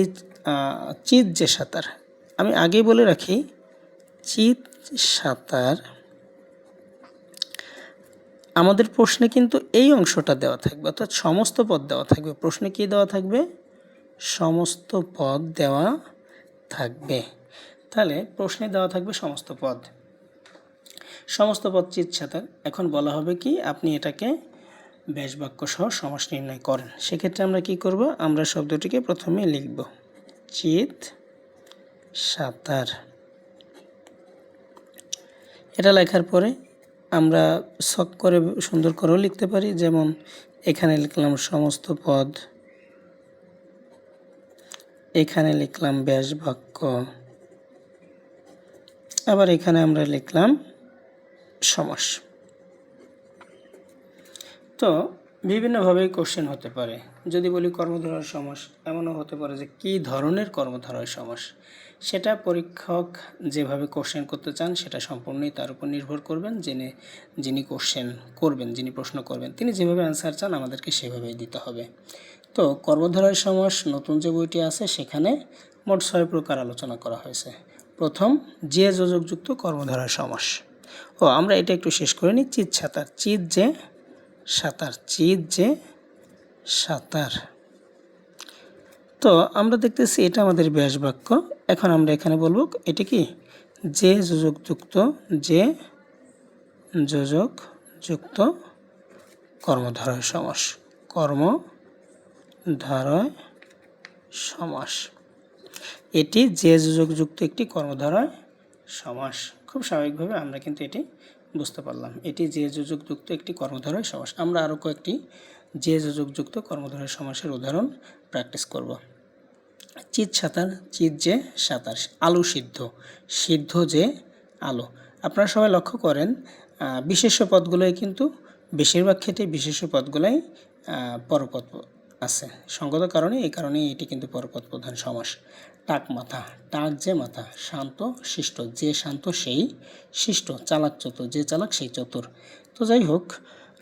চিত যে সাঁতার। আমি আগেই বলে রাখি, চিত সাঁতার আমাদের প্রশ্নে কিন্তু এই অংশটা দেওয়া থাকবে, অর্থাৎ সমস্ত পদ দেওয়া থাকবে। প্রশ্নে কি দেওয়া থাকবে? সমস্ত পদ দেওয়া থাকবে। তাহলে প্রশ্নে দেওয়া থাকবে সমস্ত পদ, সমস্ত পদ চিত সাঁতার। এখন বলা হবে কি, আপনি এটাকে ব্যাস বাক্য সহ সমাস নির্ণয় করেন। সেক্ষেত্রে আমরা কি করব, আমরা শব্দটিকে প্রথমে লিখব চিত সাঁতার। এটা লেখার পরে আমরা ছক করে সুন্দর করেও লিখতে পারি, যেমন এখানে লিখলাম সমস্ত পদ, এখানে লিখলাম ব্যাস বাক্য, আবার এখানে আমরা লিখলাম সমাস। তো বিভিন্নভাবে কোশ্চেন হতে পারে। যদি বলি কর্মধারয় সমাস, এমনও হতে পারে যে কী ধরনের কর্মধারয় সমাস, সেটা পরীক্ষক যেভাবে কোশ্চেন করতে চান সেটা সম্পূর্ণই তার উপর নির্ভর করবেন। যিনি কোশ্চেন করবেন, যিনি প্রশ্ন করবেন, তিনি যেভাবে অ্যান্সার চান আমাদেরকে সেভাবেই দিতে হবে। তো কর্মধারয় সমাস নতুন যে বইটি আছে সেখানে মোট 6 প্রকার আলোচনা করা হয়েছে। প্রথম, যে যোজকযুক্ত কর্মধারয় সমাস। আমরা এটা একটু শেষ করে নিই। চিত সাঁতার, চিত যে সাঁতার, চিত যে সাঁতার। তো আমরা দেখতেছি এটা আমাদের ব্যাস বাক্য। এখন আমরা এখানে বলবো এটি কি, যে যোজকযুক্ত, যে যোজকযুক্ত কর্মধারয় সমাস, কর্মধারয় সমাস। এটি যে যোজকযুক্ত একটি কর্মধারয় সমাস। খুব স্বাভাবিকভাবে আমরা কিন্তু এটি বুঝতে পারলাম, এটি যে যোজকযুক্ত একটি কর্মধারয় সমাস। আমরা আরও কয়েকটি যে যোজকযুক্ত কর্মধারয় সমাসের উদাহরণ প্র্যাকটিস করব। চিত সাঁতার, চিত যে সাঁতার। আলু সিদ্ধ, সিদ্ধ যে আলু। আপনারা সবাই লক্ষ্য করেন বিশেষ্য পদগুলোই কিন্তু বেশিরভাগ ক্ষেত্রে বিশেষ্য পদগুলোই পরপদ আছে। সঙ্গত কারণে, এই কারণেই এটি কিন্তু পরপদ প্রধান সমাস। টাক মাথা, টাক যে মাথা। শান্ত শিষ্ট, যে শান্ত সেই শিষ্ট। চালাক চতুর, যে চালাক সেই চতুর। তো যাই হোক,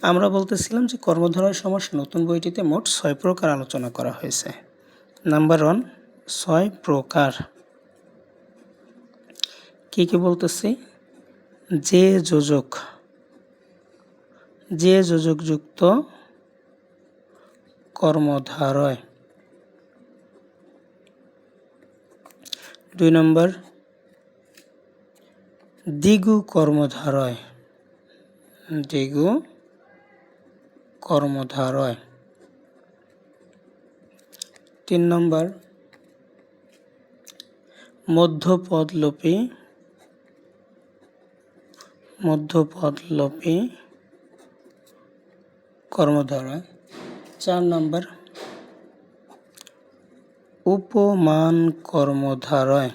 আমরা বলতেছিলাম যে কর্মধারয় সমাস নতুন বইটিতে মোট 6 প্রকার আলোচনা করা হয়েছে। নাম্বার 1, 6 প্রকার। কি কি বলতেছি, যে যোজক, যে যোজকযুক্ত কর্মধারয়। 2 নম্বর, দ্বিগু কর্মধারয়, দ্বিগু কর্মধারয়। 3 নম্বর, মধ্যপদলোপী, মধ্যপদলোপী কর্মধারয়। 4 নম্বর, উপমান কর্মধারয়।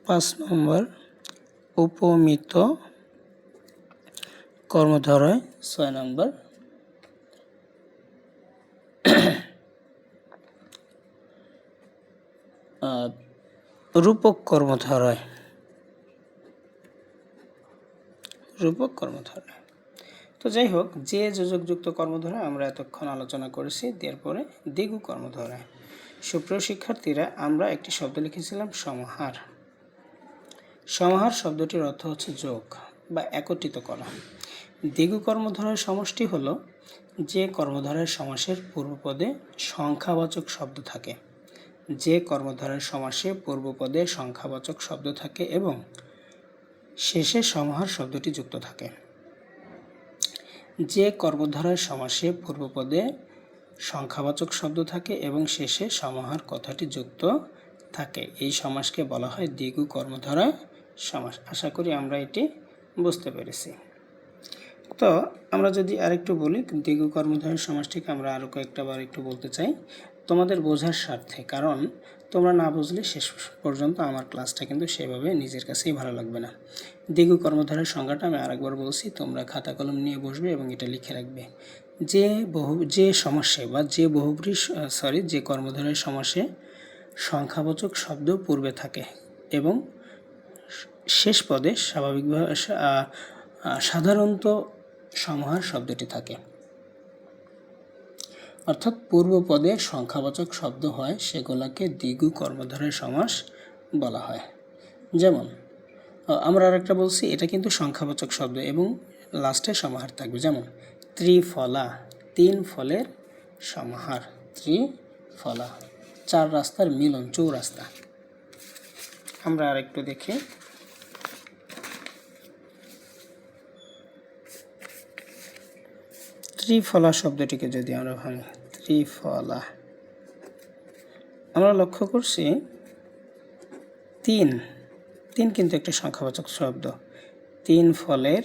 5 নম্বর, উপমিত কর্মধারয়। 6 নম্বর, রূপক কর্মধারয়, রূপক কর্মধারয়। তো যাই হোক, যে যোজকযুক্ত কর্মধারয় আমরা এতক্ষণ আলোচনা করেছি। এরপরে দ্বিগু কর্মধারয়। সুপ্রিয় শিক্ষার্থীরা, আমরা একটি শব্দ লিখেছিলাম সমাহার। সমাহার শব্দটির অর্থ হচ্ছে যোগ বা একত্রিত করা। দ্বিগু কর্মধারয় সমষ্টি হলো যে কর্মধারয় সমাসের পূর্বপদে সংখ্যাবাচক শব্দ থাকে, যে কর্মধারয় সমাসে পূর্বপদে সংখ্যাবাচক শব্দ থাকে এবং শেষে সমাহার শব্দটি যুক্ত থাকে। যে কর্মধারয় সমাসে পূর্বপদে সংখ্যাবাচক শব্দ থাকে এবং শেষে সমাহার কথাটি যুক্ত থাকে, এই সমাসকে বলা হয় দ্বিগু কর্মধারয় সমাস। আশা করি আমরা এটি বুঝতে পেরেছি। তো আমরা যদি আরেকটু বলি দ্বিগু কর্মধারয় সমাসটিকে আমরা আরও কয়েকটাবার একটু বলতে চাই তোমাদের বোঝার স্বার্থে, কারণ তোমরা না বুঝলে শেষ পর্যন্ত আমার ক্লাসটা কিন্তু সেভাবে নিজের কাছেই ভালো লাগবে না। দ্বিগু কর্মধারয় সংজ্ঞাটা আমি আরেকবার বলছি, তোমরা খাতা কলম নিয়ে বসবে এবং এটা লিখে রাখবে। যে সমাসে বা যে কর্মধারয় সমাসে সংখ্যাবাচক শব্দ পূর্বে থাকে এবং শেষ পদে স্বাভাবিকভাবে সাধারণত সমাহার শব্দটি থাকে, অর্থাৎ পূর্ব পদে সংখ্যাবাচক শব্দ হয়, সেগুলোকে দ্বিগু কর্মধারয় সমাস বলা হয়। যেমন আমরা আরেকটা বলছি, এটা কিন্তু সংখ্যাবাচক শব্দ এবং লাস্টে সমাহার থাকবে। যেমন ত্রিফলা, 3 ফলের সমাহার। ত্রিফলা, 4 রাস্তার মিলন, চৌরাস্তা। আমরা আরেকটু দেখি, ত্রিফলা শব্দটিকে যদি আমরা ভাঙি, ত্রিফলা, আমরা লক্ষ্য করছি তিন কিন্তু একটা সংখ্যাবাচক শব্দ, তিন ফলের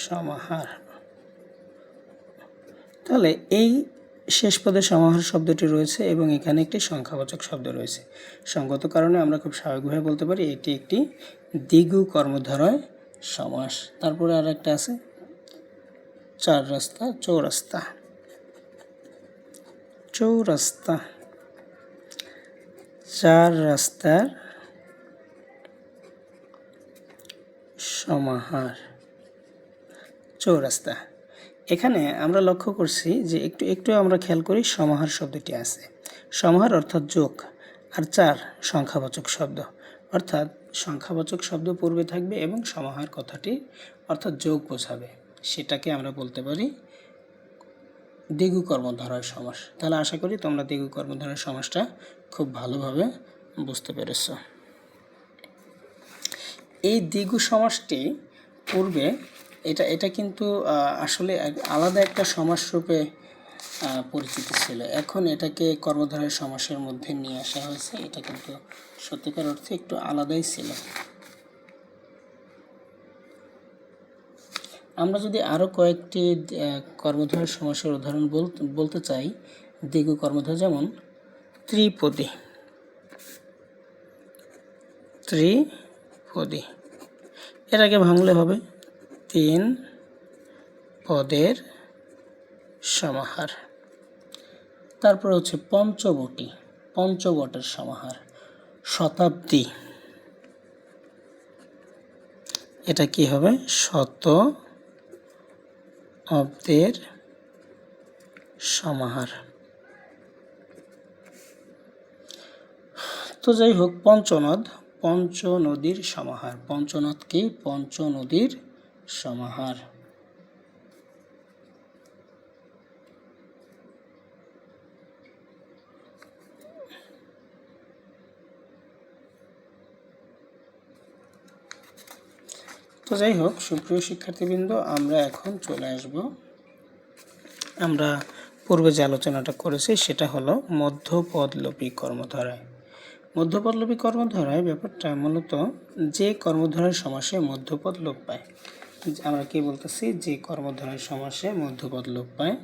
সমাহার। তাহলে এই শেষ পদে সমাহার শব্দটি রয়েছে এবং এখানে একটি সংখ্যাবাচক শব্দ রয়েছে। সঙ্গত কারণে আমরা খুব স্বাভাবিকভাবে বলতে পারি এটি একটি দ্বিগু কর্মধারয় সমাস। তারপরে আর একটা আছে চার রাস্তা, চৌরাস্তা, চৌরাস্তা, চার রাস্তার সমাহার, চৌরাস্তা। এখানে আমরা লক্ষ্য করছি যে একটু আমরা খেয়াল করি সমাহার শব্দটি আছে। সমাহার অর্থাৎ যোগ, আর চার সংখ্যাবাচক শব্দ, অর্থাৎ সংখ্যাবাচক শব্দ পূর্বে থাকবে এবং সমাহার কথাটি অর্থাৎ যোগ বোঝাবে, সেটাকে আমরা বলতে পারি দ্বিগু কর্মধারয় সমাস। তাহলে আশা করি তোমরা দ্বিগু কর্মধারয় সমাসটা খুব ভালোভাবে বুঝতে পেরেছ। এই দ্বিগু সমাসটি পূর্বে এটা কিন্তু আসলে আলাদা একটা সমাস রূপে পরিচিত ছিল, এখন এটাকে কর্মধারয় সমাসের মধ্যে নিয়ে আসা হয়েছে। এটা কিন্তু সত্যিকার অর্থে একটু আলাদাই ছিল। আমরা যদি আরও কয়েকটি কর্মধারয় সমাসের উদাহরণ বলতে চাই, দ্বিগু কর্মধারয়, যেমন ত্রিপদী, ত্রিপদী, এটাকে ভাঙলে হবে তিন পদের সমাহার। তারপর হচ্ছে পঞ্চবটী, পঞ্চবটের সমাহার। শতাব্দী, এটা কি হবে? শত অব্দের সমাহার। তো যাই হোক, পঞ্চনদ, পঞ্চনদীর সমাহার। পঞ্চনদ কি? পঞ্চনদীর সমাহার। তো যাই হোক, সুপ্রিয় শিক্ষার্থীবৃন্দ, আমরা এখন চলে আসব, আমরা পূর্বে যে আলোচনাটা করেছি সেটা হলো মধ্যপদলোপী কর্মধারয়। মধ্যপদলোপী কর্মধারয় ব্যাপারটা মূলত যে কর্মধারয় সমাসে মধ্যপদ লোপ পায়, আমরা কি বলতেছি, যে কর্মধারয় সমাসে মধ্যপদ লোপ পায়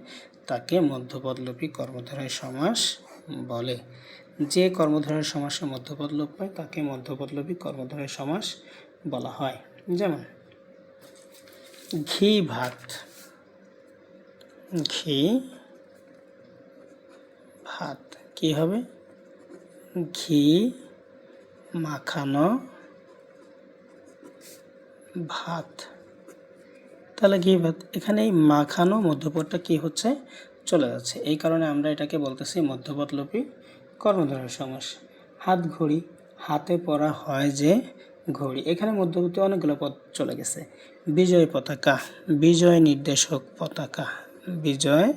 তাকে মধ্যপদলোপী কর্মধারয় সমাস বলে। যে কর্মধারয় সমাসে মধ্যপদ লোপ পায় তাকে মধ্যপদলোপী কর্মধারয় সমাস বলা হয়। যেমন ঘি ভাত, ঘি ভাত কি হবে? ঘি মাখানো ভাত। তাহলে ঘি ভাত, এখানে এই মাখানো মধ্যপদটা কি হচ্ছে? চলে যাচ্ছে, এই কারণে আমরা এটাকে বলতেছি মধ্যপদলোপী কর্মধারয় সমাস। হাত ঘড়ি, হাতে পরা হয় যে ঘড়ি, এখানে মধ্যবর্তী অনেকগুলো পদ চলে গেছে। বিজয় পতাকা, বিজয় নির্দেশক পতাকা, বিজয়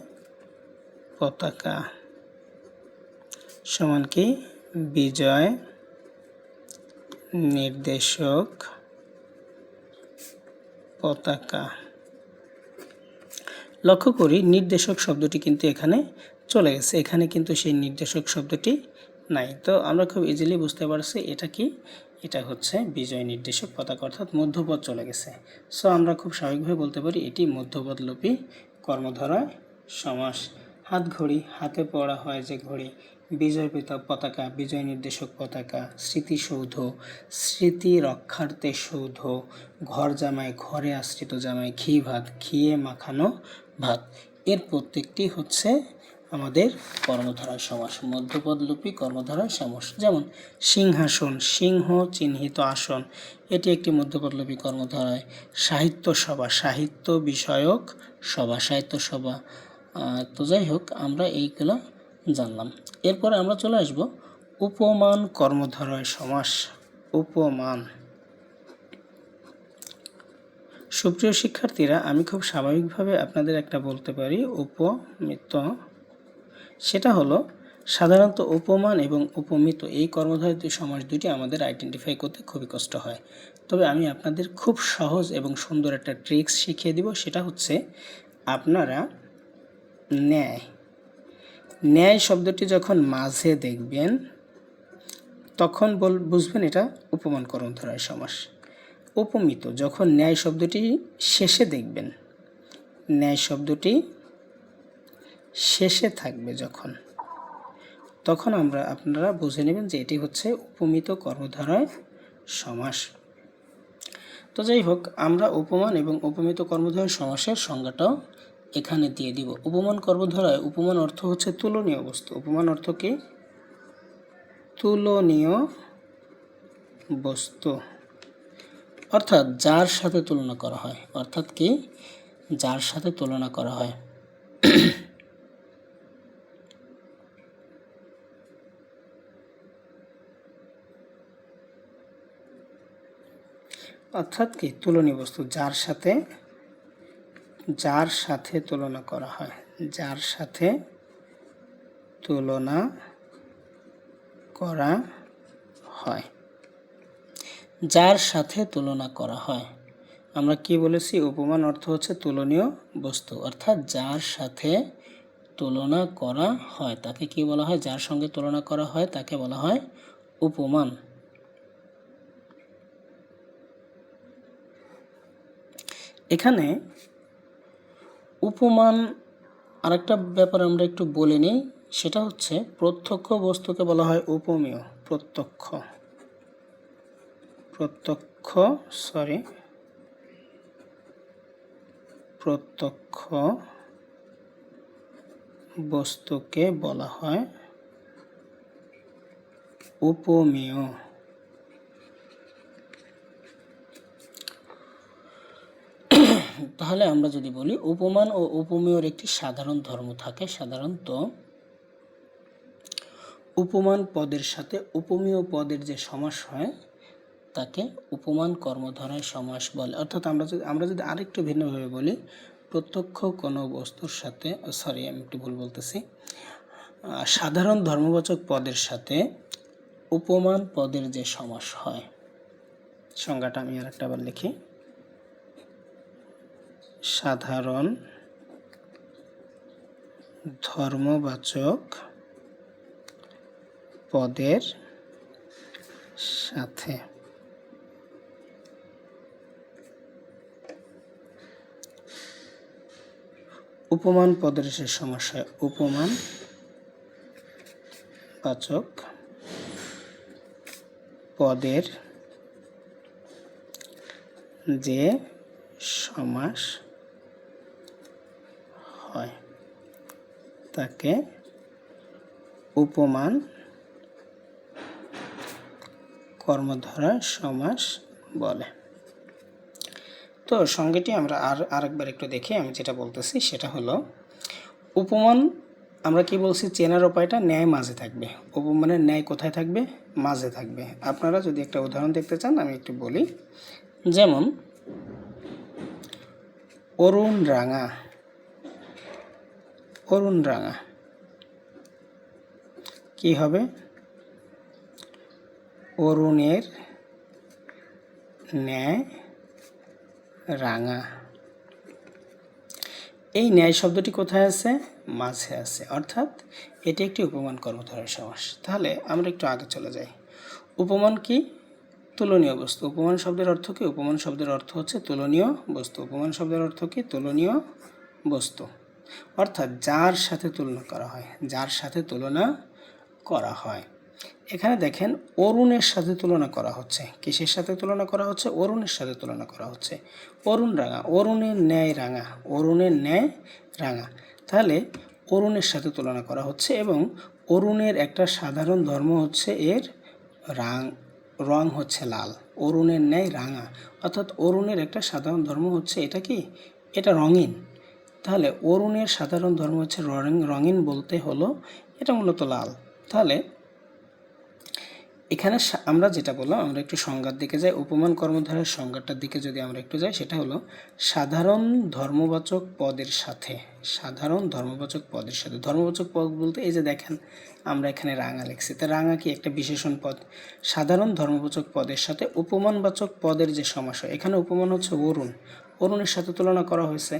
পতাকা সমান কি? বিজয় নির্দেশক পতাকা। লক্ষ্য করি নির্দেশক শব্দটি কিন্তু এখানে চলে গেছে, এখানে কিন্তু সেই নির্দেশক শব্দটি নাই। তো আমরা খুব ইজিলি বুঝতে পারছি এটা কি, এটা হচ্ছে বিজয় নির্দেশক পতাকা, অর্থাৎ মধ্যপদ চলে গেছে। সো আমরা খুব স্বাভাবিকভাবে বলতে পারি এটি মধ্যপদলোপী কর্মধারয় সমাস। হাত ঘড়ি, হাতে পরা হয় যে ঘড়ি। বিজয় পতাকা, বিজয় নির্দেশক পতাকা। স্মৃতিসৌধ, স্মৃতি রক্ষার্থে সৌধ। ঘর জামাই, ঘরে আশ্রিত জামাই। ঘি ভাত, ঘিয়ে মাখানো ভাত। এর প্রত্যেকটি হচ্ছে আমাদের কর্মধারয় সমাস, মধ্যপদলোপী কর্মধারয় সমাস। যেমন সিংহাসন, সিংহ চিহ্নিত আসন, এটি একটি মধ্যপদলোপী কর্মধারয়। সাহিত্য সভা, সাহিত্য বিষয়ক সভা, সাহিত্য সভা। তো যাই হোক, আমরা এইগুলো জানলাম। এরপরে আমরা চলে আসব উপমান কর্মধারয় সমাস। উপমান। সুপ্রিয় শিক্ষার্থীরা, আমি খুব স্বাভাবিকভাবে আপনাদের একটা বলতে পারি উপমিত, সেটা হলো সাধারণত উপমান এবং উপমিত এই কর্মধারয় সমাস দুটি আমাদের আইডেন্টিফাই করতে খুবই কষ্ট হয়। তবে আমি আপনাদের খুব সহজ এবং সুন্দর একটা ট্রিক্স শিখিয়ে দিব, সেটা হচ্ছে আপনারা ন্যায় ন্যায় শব্দটি যখন মাঝে দেখবেন তখন বুঝবেন এটা উপমান কর্মধারয় সমাস। উপমিত যখন ন্যায় শব্দটি শেষে দেখবেন, ন্যায় শব্দটি শেষে থাকবে যখন, তখন আপনারা বুঝে নেবেন যে এটি হচ্ছে উপমিত কর্মধারয় সমাস। তো যাই হোক, আমরা উপমান এবং উপমিত কর্মধারয় সমাসের সংজ্ঞাটাও এখানে দিয়ে দিব। উপমান কর্মধারয়, উপমান অর্থ হচ্ছে তুলনীয় বস্তু। উপমান অর্থ কি? তুলনীয় বস্তু, অর্থাৎ যার সাথে তুলনা করা হয়। অর্থাৎ কি? যার সাথে তুলনা করা হয়। অর্থাৎ কি? তুলনীয় বস্তু, যার সাথে তুলনা করা হয়, যার সাথে তুলনা করা হয়, যার সাথে তুলনা করা হয়। আমরা কি বলেছি? উপমান অর্থ হচ্ছে তুলনীয় বস্তু, অর্থাৎ যার সাথে তুলনা করা হয় তাকে কি বলা হয়? যার সঙ্গে তুলনা করা হয় তাকে বলা হয় উপমান। এখানে উপমান আরেকটা ব্যাপার আমরা একটু বলে নিই, সেটা হচ্ছে প্রত্যক্ষ বস্তুকে বলা হয় উপমেয়। প্রত্যক্ষ বস্তুকে বলা হয় উপমেয়। তাহলে আমরা যদি বলি উপমান ও উপমেয়র একটি সাধারণ ধর্ম থাকে। সাধারণত উপমান পদের সাথে উপমেয় পদের যে সমাস হয় তাকে উপমান কর্মধারয় সমাস বলে। অর্থাৎ আমরা যদি আরেকটু ভিন্নভাবে বলি, প্রত্যক্ষ কোনো বস্তুর সাথে, আমি একটু ভুল বলতেছি, সাধারণ ধর্মবাচক পদের সাথে উপমান পদের যে সমাস হয়, সংজ্ঞাটা আমি আরেকটা আবার লিখি। সাধারণ ধর্মবাচক পদের সাথে উপমান পদের যে সমাস হয়, উপমান বাচক পদের যে সমাস হয় তাকে উপমান কর্মধারয় সমাস বলে। তো সঙ্গেটি আমরা আরেকবার একটু দেখি। আমি যেটা বলতেছি সেটা হলো, উপমান আমরা কি বলছি? চেনার উপায়টা ন্যায় মাঝে থাকবে। উপমানের ন্যায় কোথায় থাকবে? মাঝে থাকবে। আপনারা যদি একটা উদাহরণ দেখতে চান আমি একটু বলি, যেমন অরুণ রাঙা। অরুণ রাঙা কি হবে? অরুণের ন্যায় রাঙা। এই ন্যায় শব্দটি কোথায় আছে? মাঝে আছে, অর্থাৎ এটি একটি উপমান কর্মধারয় সমাস। তাহলে আমরা একটু আগে চলে যাই। উপমান কি? তুলনীয় বস্তু। উপমান শব্দের অর্থ কি? উপমান শব্দের অর্থ হচ্ছে তুলনীয় বস্তু। উপমান শব্দের অর্থ কি? তুলনীয় বস্তু, অর্থাৎ যার সাথে তুলনা করা হয়, যার সাথে তুলনা করা হয়। এখানে দেখেন অরুণের সাথে তুলনা করা হচ্ছে। কিসের সাথে তুলনা করা হচ্ছে? অরুণের সাথে তুলনা করা হচ্ছে। অরুণ রাঙা, অরুণের ন্যায় রাঙা, অরুণের ন্যায় রাঙা। তাহলে অরুণের সাথে তুলনা করা হচ্ছে, এবং অরুণের একটা সাধারণ ধর্ম হচ্ছে এর রং হচ্ছে লাল। অরুণের ন্যায় রাঙা, অর্থাৎ অরুণের একটা সাধারণ ধর্ম হচ্ছে এটা কি? এটা রঙিন। তাহলে অরুণের সাধারণ ধর্ম হচ্ছে রঙিন, বলতে হলো এটা মূলত লাল। তাহলে এখানে আমরা যেটা বললাম, আমরা একটু সংজ্ঞার দিকে যাই। উপমান কর্মধারয়ের সংজ্ঞাটার দিকে যদি আমরা একটু যাই, সেটা হলো সাধারণ ধর্মবাচক পদের সাথে, সাধারণ ধর্মবাচক পদের সাথে। ধর্মবাচক পদ বলতে এই যে দেখেন আমরা এখানে রাঙা লিখছি, তা রাঙা কি? একটা বিশেষণ পদ। সাধারণ ধর্মবাচক পদের সাথে উপমানবাচক পদের যে সমাস হয়, এখানে উপমান হচ্ছে অরুণ। অরুণের সাথে তুলনা করা হয়েছে,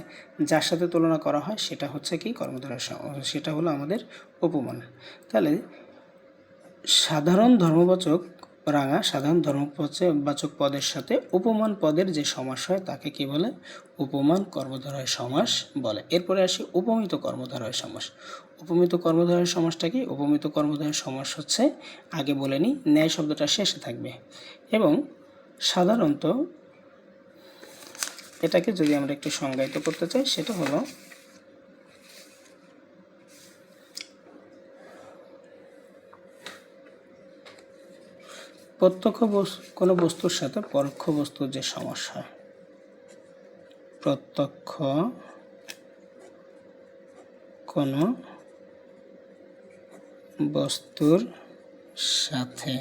যার সাথে তুলনা করা হয় সেটা হচ্ছে কি কর্মধারয় সমাস, সেটা হলো আমাদের উপমান। তাহলে সাধারণ ধর্মবাচক রাঙা সাধারণ ধর্মবাচক পদের সাথে উপমান পদের যে সমাস হয় তাকে কি বলে? উপমান কর্মধারয় সমাস বলে। এরপরে আসি উপমিত কর্মধারয় সমাস। উপমিত কর্মধারয় সমাসটা কি? উপমিত কর্মধারয় সমাস হচ্ছে, আগে বলে নিই, ন্যায় শব্দটা শেষে থাকবে এবং সাধারণত এটাকে যদি আমরা একটু সংজ্ঞায়িত করতে চাই সেটা হলো প্রত্যক্ষ কোনো বস্তুর সাথে পরোক্ষ বস্তুর যে সমাস হয়, প্রত্যক্ষ কোনো বস্তুর সাথে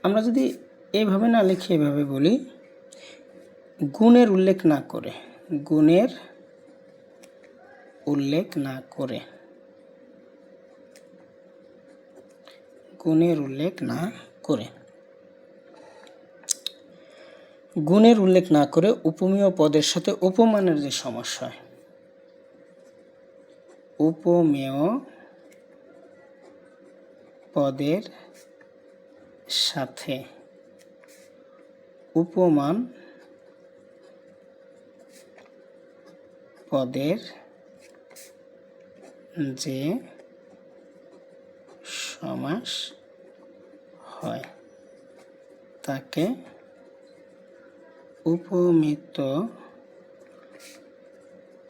আমরা যদি এইভাবে না লিখে এভাবে বলি, গুণের উল্লেখ না করে, গুণের উল্লেখ না করে, গুণের উল্লেখ না করে, গুণের উল্লেখ না করে উপমেয় পদের সাথে উপমানের যে সমাস হয়, উপমেয় পদের সাথে উপমান পদের যে সমাস হয় তাকে উপমিত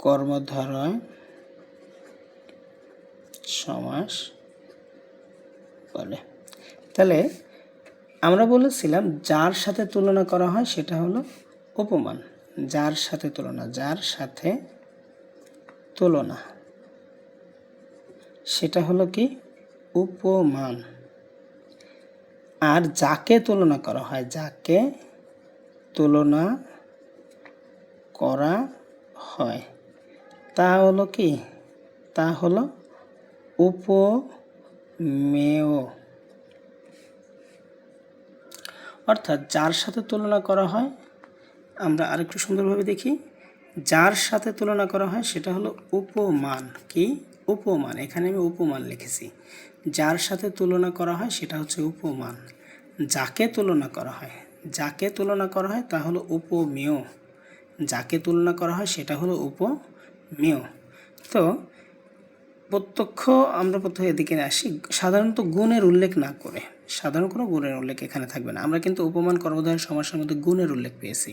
কর্মধারয় সমাস বলে। তাহলে আমরা বলেছিলাম যার সাথে তুলনা করা হয় সেটা হলো উপমান, যার সাথে তুলনা, যার সাথে তুলনা সেটা হলো কি? উপমান। আর যাকে তুলনা করা হয়, যাকে তুলনা করা হয় তা হলো কি? তা হলো উপমেয়। অর্থাৎ যার সাথে তুলনা করা হয়, আমরা আরেকটু সুন্দরভাবে দেখি, যার সাথে তুলনা করা হয় সেটা হলো উপমান। কি? উপমান। এখানে আমি উপমান লিখেছি। যার সাথে তুলনা করা হয় সেটা হচ্ছে উপমান। যাকে তুলনা করা হয়, যাকে তুলনা করা হয় তা হলো উপমেয়। যাকে তুলনা করা হয় সেটা হলো উপমেয়। তো প্রত্যক্ষ, আমরা প্রথমে এদিকে আসি, সাধারণত গুণের উল্লেখ না করে, সাধারণ কোনো গুণের উল্লেখ এখানে থাকবে না। আমরা কিন্তু উপমান কর্মধারয় সমাসের মধ্যে গুণের উল্লেখ পেয়েছি,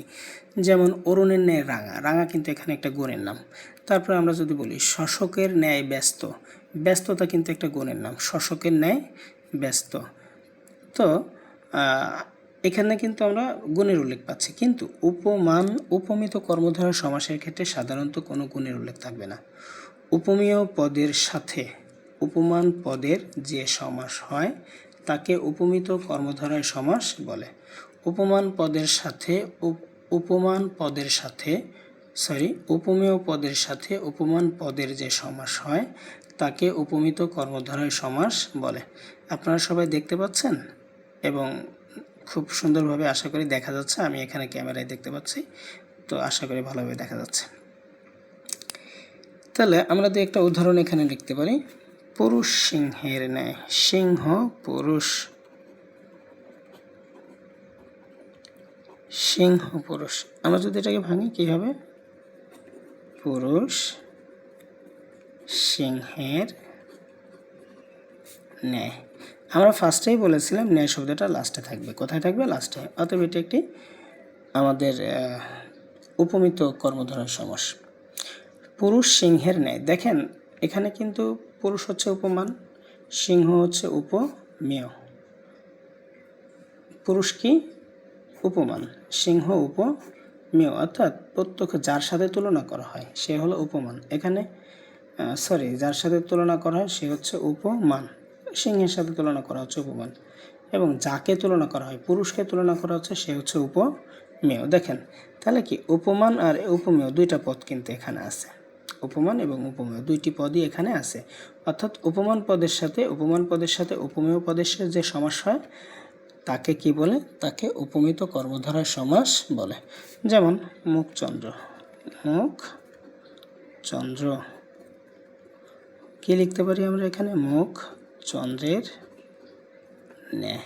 যেমন অরুণের ন্যায় রাঙা, রাঙা কিন্তু এখানে একটা গুণের নাম। তারপরে আমরা যদি বলি শশকের ন্যায় ব্যস্ত, ব্যস্ততা কিন্তু একটা গুণের নাম, শশকের ন্যায় ব্যস্ত। তো এখানে কিন্তু আমরা গুণের উল্লেখ পাচ্ছি, কিন্তু উপমান উপমিত কর্মধারয় সমাসের ক্ষেত্রে সাধারণত কোনো গুণের উল্লেখ থাকবে না। উপমেয় পদের সাথে উপমান পদের যে সমাস হয় তাকে উপমিত কর্মধারয় সমাস বলে। উপমান পদের সাথে উপমেয় পদের সাথে উপমান পদের যে সমাস হয় তাকে উপমিত কর্মধারয় সমাস বলে। আপনারা সবাই দেখতে পাচ্ছেন এবং খুব সুন্দরভাবে আশা করি দেখা যাচ্ছে, আমি এখানে ক্যামেরায় দেখতে পাচ্ছি, তো আশা করি ভালোভাবে দেখা যাচ্ছে। তাহলে আমরা দু একটা উদাহরণ এখানে লিখতে পারি। পুরুষ সিংহের ন্যায়, সিংহ পুরুষ, সিংহ পুরুষ। আমরা যদি এটাকে ভাঙি কি হবে? পুরুষ সিংহের ন্যায়। আমরা ফার্স্টেই বলেছিলাম ন্যায় শব্দটা লাস্টে থাকবে। কোথায় থাকবে? লাস্টে। অতএব এটি একটি আমাদের উপমিত কর্মধারয় সমাস। পুরুষ সিংহের ন্যায়, দেখেন এখানে কিন্তু পুরুষ হচ্ছে উপমান, সিংহ হচ্ছে উপমেয়। পুরুষ কি? উপমান, সিংহ উপমেয়, অর্থাৎ প্রত্যক্ষ যার সাথে তুলনা করা হয় সে হলো উপমান। এখানে যার সাথে তুলনা করা হয় সে হচ্ছে উপমান, সিংহের সাথে তুলনা করা হচ্ছে উপমান, এবং যাকে তুলনা করা হয়, পুরুষকে তুলনা করা হচ্ছে সে হচ্ছে উপমেয়। দেখেন তাহলে কি উপমান আর উপমেয় দুইটা পদ কিন্তু এখানে আছে, উপমান এবং উপমেয় দুইটি পদই এখানে আছে। অর্থাৎ উপমান পদের সাথে উপমেয় পদের যে সমাস হয় তাকে কি বলে? তাকে উপমিত কর্মধারয় সমাস বলে। যেমন মুখচন্দ্র, মুখচন্দ্র কি লিখতে পারি আমরা এখানে? মুখ চন্দ্রের ন্যায়।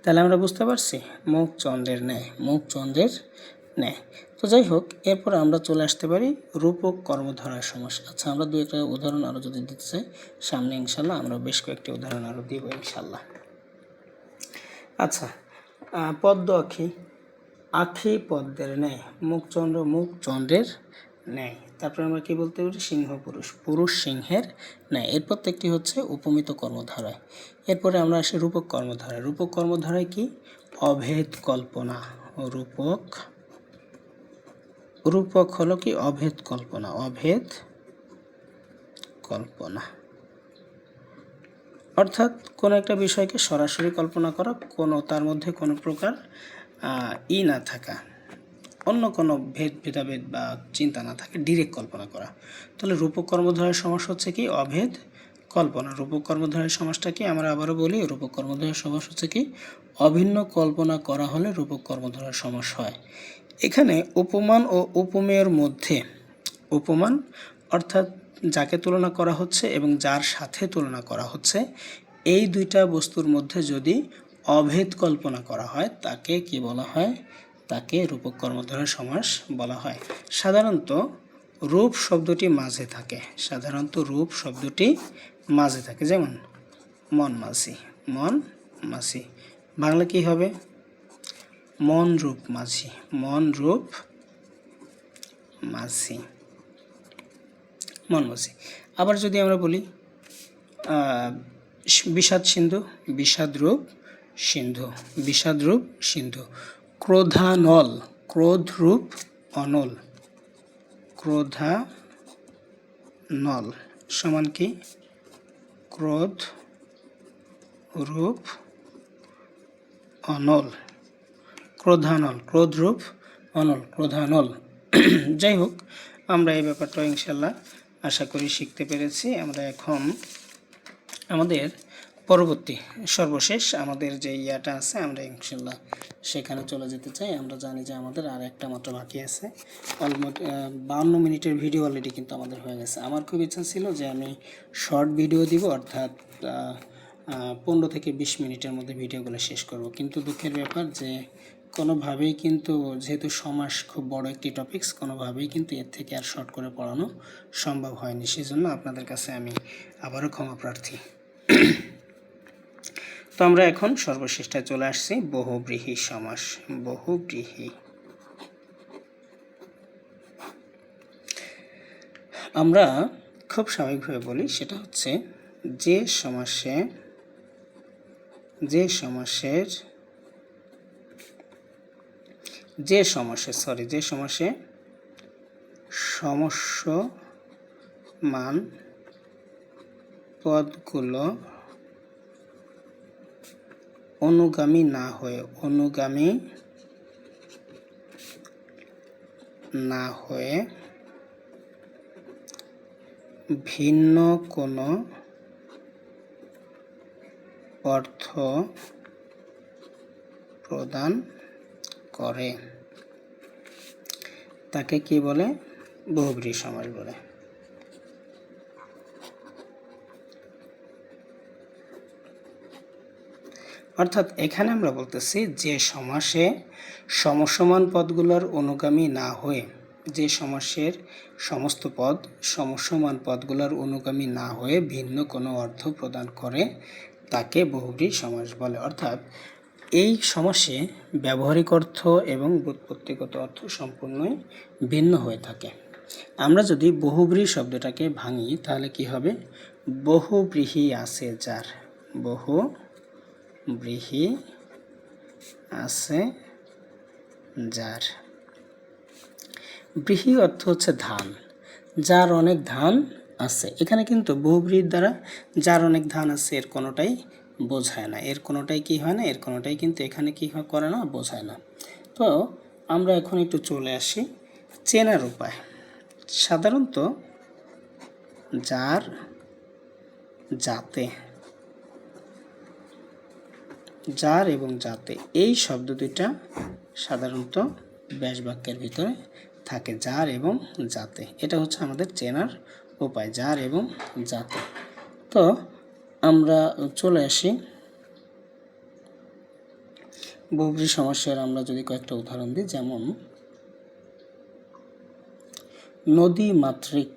তাহলে আমরা বুঝতে পারছি মুখ চন্দ্রের ন্যায়, মুখ চন্দ্রের ন্যায়। তো যাই হোক, এরপর আমরা চলে আসতে পারি রূপক কর্মধারয় সমাস। আচ্ছা, আমরা দু একটা উদাহরণ আরও যদি দিতে চাই সামনে, ইনশাল্লাহ আমরা বেশ কয়েকটি উদাহরণ আরও দিব ইনশাল্লাহ। আচ্ছা, পদ্ম আখি, আখি পদ্মের ন্যায়, মুখচন্দ্র মুখ চন্দ্রের ন্যায়। তারপরে আমরা কি বলতে পারি? সিংহ পুরুষ, পুরুষ সিংহের ন্যায়। এর প্রত্যেকটি হচ্ছে উপমিত কর্মধারয়। এরপরে আমরা আসি রূপক কর্মধারয়। রূপক কর্মধারয় কি? অভেদ কল্পনা। রূপক, রূপক হলো কি? অভেদ কল্পনা, অভেদ কল্পনা। অর্থাৎ কোনো একটা বিষয়কে সরাসরি কল্পনা করা, তার মধ্যে কোনো প্রকার না থাকা, অন্য কোনো ভেদাভেদ বা চিন্তা না থাকে, ডিরেক্ট কল্পনা করা। তাহলে রূপক কর্মধারয় সমাস হচ্ছে কি? অভেদ কল্পনা। রূপক কর্মধারয় সমাসটা কি? আমরা আবারও বলি, রূপক কর্মধারয় সমাস হচ্ছে কি? অভিন্ন কল্পনা করা হলে রূপক কর্মধারয় সমাস হয়। এখানে উপমান ও উপমেয়ের মধ্যে, উপমান অর্থাৎ যাকে তুলনা করা হচ্ছে এবং যার সাথে তুলনা করা হচ্ছে, এই দুইটা বস্তুর মধ্যে যদি অভেদ কল্পনা করা হয় তাকে কি বলা হয়? তাকে রূপক কর্মধারয় সমাস বলা হয়। সাধারণত রূপ শব্দটি মাঝে থাকে, সাধারণত রূপ শব্দটি মাঝে থাকে। যেমন মন মাঝি, মন মাঝি। বাংলা কি হবে? মন রূপ মাঝি, মন রূপ মাঝি, মন মাঝি। আবার যদি আমরা বলি বিষাদ সিন্ধু, বিষাদ রূপ সিন্ধু, বিষাদ রূপ সিন্ধু। ক্রোধানল, ক্রোধ রূপ অনল, ক্রোধানল সমান কি? ক্রোধ রূপ অনল, ক্রোধানল, ক্রোধ রূপ অনল, ক্রোধানল। যাই হোক, আমরা এই ব্যাপারটা ইনশাল্লাহ আশা করি শিখতে পেরেছি। আমরা এখন আমাদের পরবর্তী সর্বশেষ আমাদের যে ইয়াটা আছে, আমরা ইনশাল্লাহ সেখানে চলে যেতে চাই। আমরা জানি যে আমাদের আর একটা মাত্র বাকি আছে। অলমোস্ট 52 মিনিটের ভিডিও অলরেডি কিন্তু আমাদের হয়ে গেছে। আমার খুব ইচ্ছা ছিল যে আমি শর্ট ভিডিও দিব, অর্থাৎ 15 থেকে 20 মিনিটের মধ্যে ভিডিওগুলো শেষ করব। কিন্তু দুঃখের ব্যাপার যে কোনোভাবেই কিন্তু, যেহেতু সমাস খুব বড় একটি টপিকস, কোনোভাবেই কিন্তু এর থেকে আর শর্ট করে পড়ানো সম্ভব হয়নি। সেজন্য আপনাদের কাছে আমি আবারও ক্ষমা প্রার্থী। তো আমরা এখন সর্বশেষটায় চলে আসছি বহুব্রীহি সমাস। বহুব্রীহি, আমরা খুব স্বাভাবিকভাবে বলি, সেটা হচ্ছে যে সমাসে, যে সমাসে সমস্যমান পদগুলো অনুগামী না হয়ে ভিন্ন কোনো অর্থ প্রদান করে তাকে কি বলে? বহুব্রীহি সমাস বলে। অর্থাৎ এখানে আমরা বলতেছি যে সমাসে সমসমান পদগুলোর অনুগামী না হয়ে, যে সমাসের সমস্ত পদ সমসমান পদগুলোর অনুগামী না হয়ে ভিন্ন কোনো অর্থ প্রদান করে তাকে বহুব্রীহি সমাস বলে। অর্থাৎ এই সমাসে ব্যবহারিক অর্থ এবং ব্যুৎপত্তিগত অর্থ সম্পূর্ণই ভিন্ন হয়ে থাকে। আমরা যদি বহুব্রীহি শব্দটাকে ভাঙি তাহলে কি হবে? বহুব্রীহি আছে যার, বহুব্রীহি আছে যার। ব্রীহি অর্থ হচ্ছে ধান, যার অনেক ধান আছে। এখানে কিন্তু বহুব্রীহির দ্বারা যার অনেক ধান আছে এর কোনোটাই বোঝায় না, এর কোনোটাই কি হয় না, এর কোনোটাই কিন্তু এখানে কি করে না, বোঝায় না। তো আমরা এখন একটু চলে আসি চেনার উপায়। সাধারণত যার, যাতে, যার এবং যাতে, এই শব্দ দুইটা সাধারণত ব্যাস বাক্যের ভিতরে থাকে, যার এবং যাতে। এটা হচ্ছে আমাদের চেনার উপায়, যার এবং যাতে। তো আমরা চলে আসি বহুব্রীহি সমাসের। আমরা যদি কয়েকটা উদাহরণ দিই, যেমন নদী মাতৃক,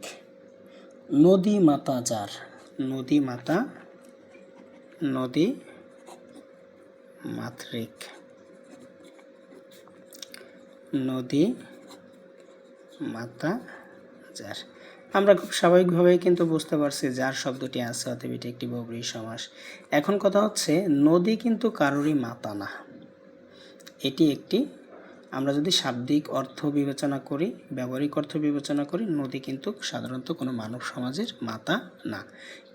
নদী মাতা যার, নদী মাতা, নদী মাতৃক, নদী মাতা যার। আমরা খুব স্বাভাবিকভাবেই কিন্তু বুঝতে পারছি যার শব্দটি আছে, অতএব এটি একটি বহুব্রীহি সমাস। এখন কথা হচ্ছে, নদী কিন্তু কারোরই মাতা না। এটি একটি, আমরা যদি শাব্দিক অর্থ বিবেচনা করি, ব্যবহারিক অর্থ বিবেচনা করি, নদী কিন্তু সাধারণত কোনো মানব সমাজের মাতা না।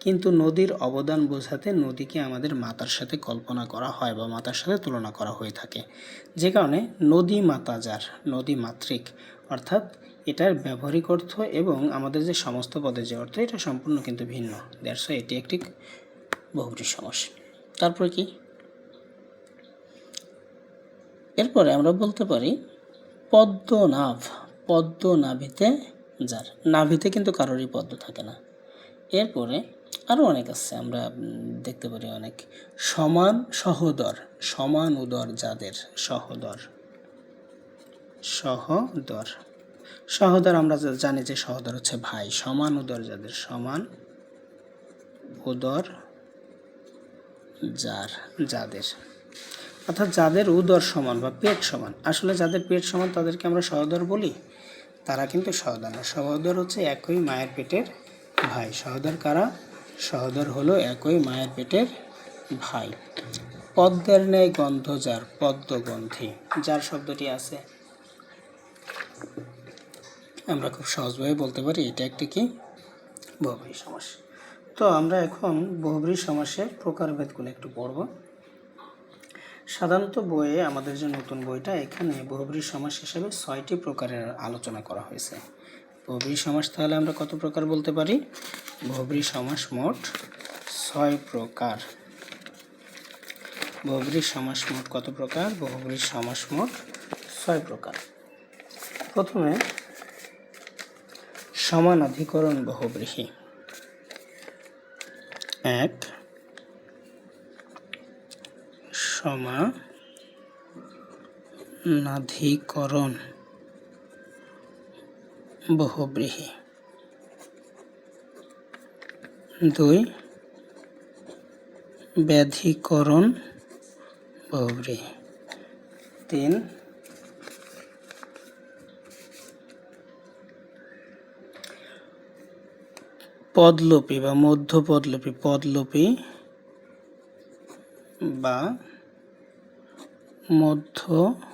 কিন্তু নদীর অবদান বোঝাতে নদীকে আমাদের মাতার সাথে কল্পনা করা হয় বা মাতার সাথে তুলনা করা হয়ে থাকে, যে কারণে নদী মাতা যার, নদী মাতৃক, অর্থাৎ এটার ব্যবহারিক অর্থ এবং আমাদের যে সমস্ত পদের যে অর্থ, এটা সম্পূর্ণ কিন্তু ভিন্ন। দ্যাটস ওয়াই এটি একটি বহুব্রীহি সমাস। তারপরে কি, এরপরে আমরা বলতে পারি পদ্মনাভ, পদ্মনাভিতে যার, নাভিতে কিন্তু কারোরই পদ্ম থাকে না। এরপরে আরও অনেক আছে, আমরা দেখতে পারি অনেক। সমান সহোদর, সমান উদর যাদের, সহোদর, সহোদর, সহোদর আমরা জানি যে সহোদর হচ্ছে ভাই। সমান উদর যাদের, সমান উদর যার, যাদের, অর্থাৎ যাদের উদর সমান বা পেট সমান। আসলে যাদের পেট সমান তাদেরকে আমরা সহোদর বলি, তারা কিন্তু সহোদর না। সহোদর হচ্ছে একই মায়ের পেটের ভাই। সহোদর কারা? সহোদর হলো একই মায়ের পেটের ভাই। পদ্মের ন্যায় গন্ধ যার, পদ্মগন্ধী, যার শব্দটি আছে, আমরা খুব সহজভাবে বলতে পারি এটা একটি কি বহুব্রীহি সমাস। তো আমরা এখন বহুব্রীহি সমাসের প্রকারভেদগুলো একটু পড়ব। সাধারণত বইয়ে, আমাদের যে নতুন বইটা, এখানে বহুব্রীহি সমাস হিসেবে 6টি প্রকারের আলোচনা করা হয়েছে। বহুব্রীহি সমাস তাহলে আমরা কত প্রকার বলতে পারি? বহুব্রীহি সমাস মোট 6 প্রকার। বহুব্রীহি সমাস মোট কত প্রকার? বহুব্রীহি সমাস মোট 6 প্রকার। প্রথমে সমানাধিকরণ বহুব্রীহি। 1 সমানাধিকরণ বহুব্রীহি। 2 ব্যাধিকরণ বহুব্রীহি। 3 পদলোপী বা মধ্যপদলোপী, পদলোপী বা মধ্যপদলোপী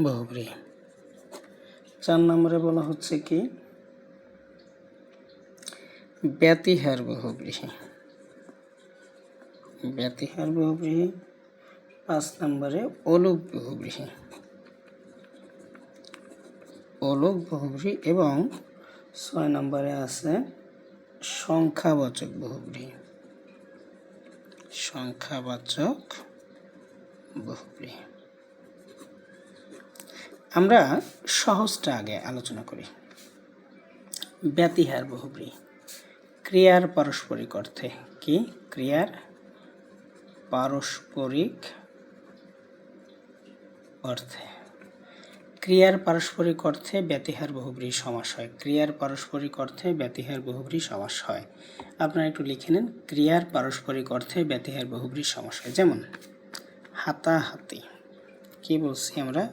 বহুব্রীহি। 4 নম্বরে বলা হচ্ছে কি ব্যতিহার বহুব্রীহি, ব্যতিহার বহুব্রীহি। 5 নম্বরে অলোক বহুব্রীহি, অলোক বহুব্রীহি। এবং 6 নম্বরে আছে সংখ্যাবাচক বহুব্রীহি, সংখ্যাবাচক বহুব্রীহি। আমরা সহজটা আগে আলোচনা করি। ব্যতিহার বহুব্রীহি, ক্রিয়ার পারস্পরিক অর্থে। কি? ক্রিয়ার পারস্পরিক অর্থে, ক্রিয়ার পারস্পরিক অর্থে ব্যতিহার বহুব্রীহি সমাস হয়। ক্রিয়ার পারস্পরিক অর্থে ব্যতিহার বহুব্রীহি সমাস হয়। আপনারা একটু লিখে নেন, ক্রিয়ার পারস্পরিক অর্থে ব্যতিহার বহুব্রীহি সমাস হয়। যেমন হাতাহাতি, কি বলছি আমরা?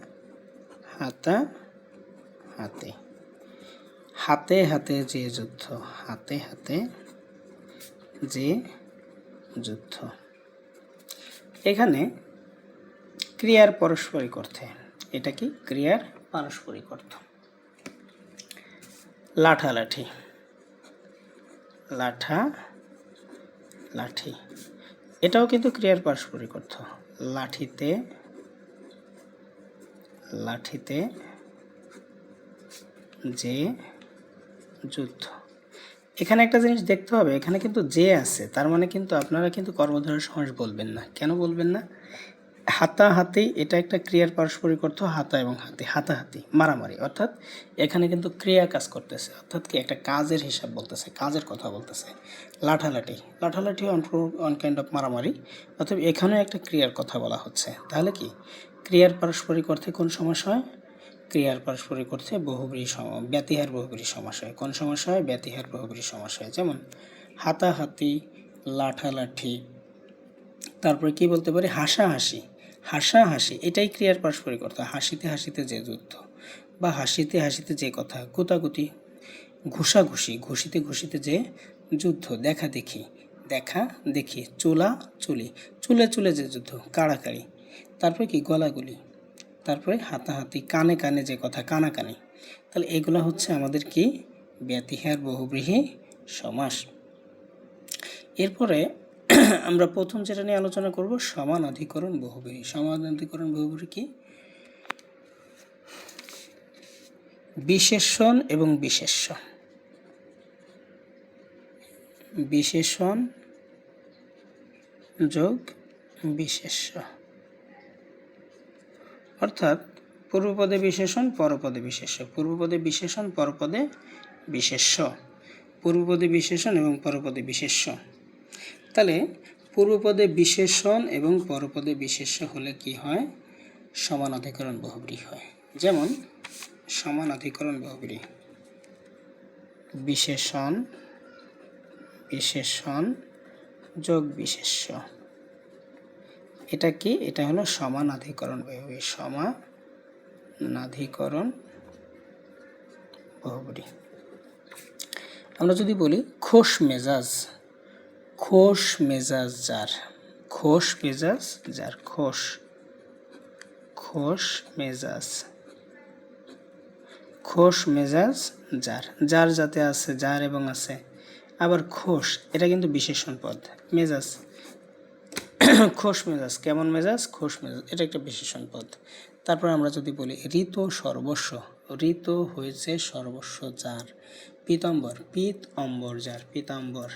হাতাহাতি। হাতে হাতে যে যুদ্ধ, হাতে হাতে যে যুদ্ধ। এখানে ক্রিয়ার পারস্পরিক অর্থে, এটা কি? ক্রিয়ার পারস্পরিক অর্থ। লাঠালাঠি, লাঠি, এটাও কিন্তু ক্রিয়ার পারস্পরিক অর্থ। লাঠিতে যে যুদ্ধ। এখানে একটা জিনিস দেখতে হবে, এখানে কিন্তু যে আছে, তার মানে কিন্তু আপনারা কিন্তু কর্মধারয় সমাস বলবেন না। কেন বলবেন না? হাতাহাতি এটা একটা ক্রিয়ার পারস্পরিক অর্থ, হাতা এবং হাতি, হাতাহাতি মারামারি, অর্থাৎ এখানে কিন্তু ক্রিয়া কাজ করতেছে, অর্থাৎ কি একটা কাজের হিসাব বলতেছে, কাজের কথা বলতেছে। লাঠালাঠি, লাঠালাঠি অন কাইন্ড অফ মারামারি, অর্থাৎ এখানেও একটা ক্রিয়ার কথা বলা হচ্ছে। তাহলে কি ক্রিয়ার পারস্পরিক অর্থে কোন সমাস হয়? ক্রিয়ার পারস্পরিক অর্থে বহুব্রীহি ব্যতিহার বহুব্রীহি সমাস হয়। কোন সমাস হয়? ব্যতিহার বহুব্রীহি সমাস হয়। যেমন হাতাহাতি, লাঠালাঠি, তারপরে কি বলতে পারি? হাসাহাসি, হাসাহাসি এটাই ক্রিয়ার পারস্পরিক অর্থ। হাসিতে হাসিতে যে যুদ্ধ, বা হাসিতে হাসিতে যে কথা, গুতাগুতি, ঘুষাঘুষি, ঘুষিতে ঘুষিতে যে যুদ্ধ, দেখা দেখি, দেখা দেখি, চুলা চুলি, চুলে চুলে যে যুদ্ধ, কাড়াকাড়ি, তারপরে কি গলাগুলি, তারপরে হাতাহাতি, কানে কানে যে কথা, কানাকানি। তাহলে এগুলো হচ্ছে আমাদের কি? ব্যতিহার বহুব্রীহি সমাস। এরপরে আমরা প্রথম যেটা নিয়ে আলোচনা করব, সমানাধিকরণ বহুব্রীহি। সমানাধিকরণ বহুব্রীহি কি? বিশেষণ এবং বিশেষ্য, বিশেষণ যোগ বিশেষ্য, অর্থাৎ পূর্বপদে বিশেষণ, পরপদে বিশেষ্য, পূর্বপদে বিশেষণ, পরপদে বিশেষ্য, পূর্বপদে বিশেষণ এবং পরপদে বিশেষ্য। তাহলে পূর্বপদে বিশেষণ এবং পরপদে বিশেষ্য হলে কি হয়? সমানাধিকরণ বহুব্রীহি হয়। যেমন সমানাধিকরণ বহুব্রীহি, বিশেষণ, বিশেষণ যোগ বিশেষ্য, এটা কি? এটা হলো সমানাধিকরণ বহুব্রীহি, সমানাধিকরণ বহুব্রীহি। আমরা যদি বলি খোশ মেজাজ, খোশ মেজাজ যার, খোশ মেজাজ যার, খোশ, খোশ মেজাজ, খোশ মেজাজ যার, যার যাতে আছে, যার এবং আছে। আবার খোশ এটা কিন্তু বিশেষণ পদ, মেজাজ, খোশ মেজাজ, কেমন মেজাজ? খোশ মেজাজ, এটা একটা বিশেষণ পদ। তারপর আমরা যদি বলি ঋত সর্বস্ব, ঋত হয়েছে সর্বস্ব যার, পীতাম্বর, পিত অম্বর যার, পীতাম্বর,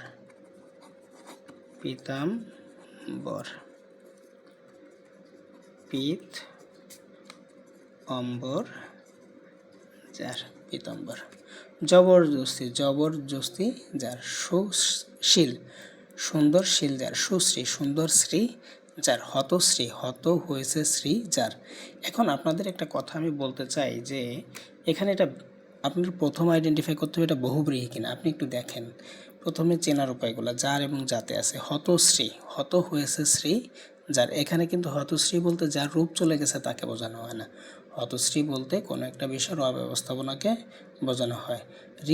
পীতাম্বর, পিত অম্বর যার, পীতাম্বর। জবরদস্তি, জবরদস্তি যার, সুশীল, সুন্দর শীল যার, সুশ্রী, সুন্দর শ্রী যার, হতশ্রী, হত হয়েছে শ্রী যার। এখন আপনাদের একটা কথা আমি বলতে চাই যে এখানে এটা আপনার প্রথম আইডেন্টিফাই করতে হবে এটা বহুব্রীহি কিনা। আপনি একটু দেখেন প্রথমে চেনার উপায়গুলো, যার এবং যাতে আছে। হতশ্রী, হত হয়েছে শ্রী যার, এখানে কিন্তু হতশ্রী বলতে যার রূপ চলে গেছে তাকে বোঝানো হয় না। হতশ্রী বলতে কোনো একটা বিষয়ের অব্যবস্থাপনাকে বোঝানো হয়।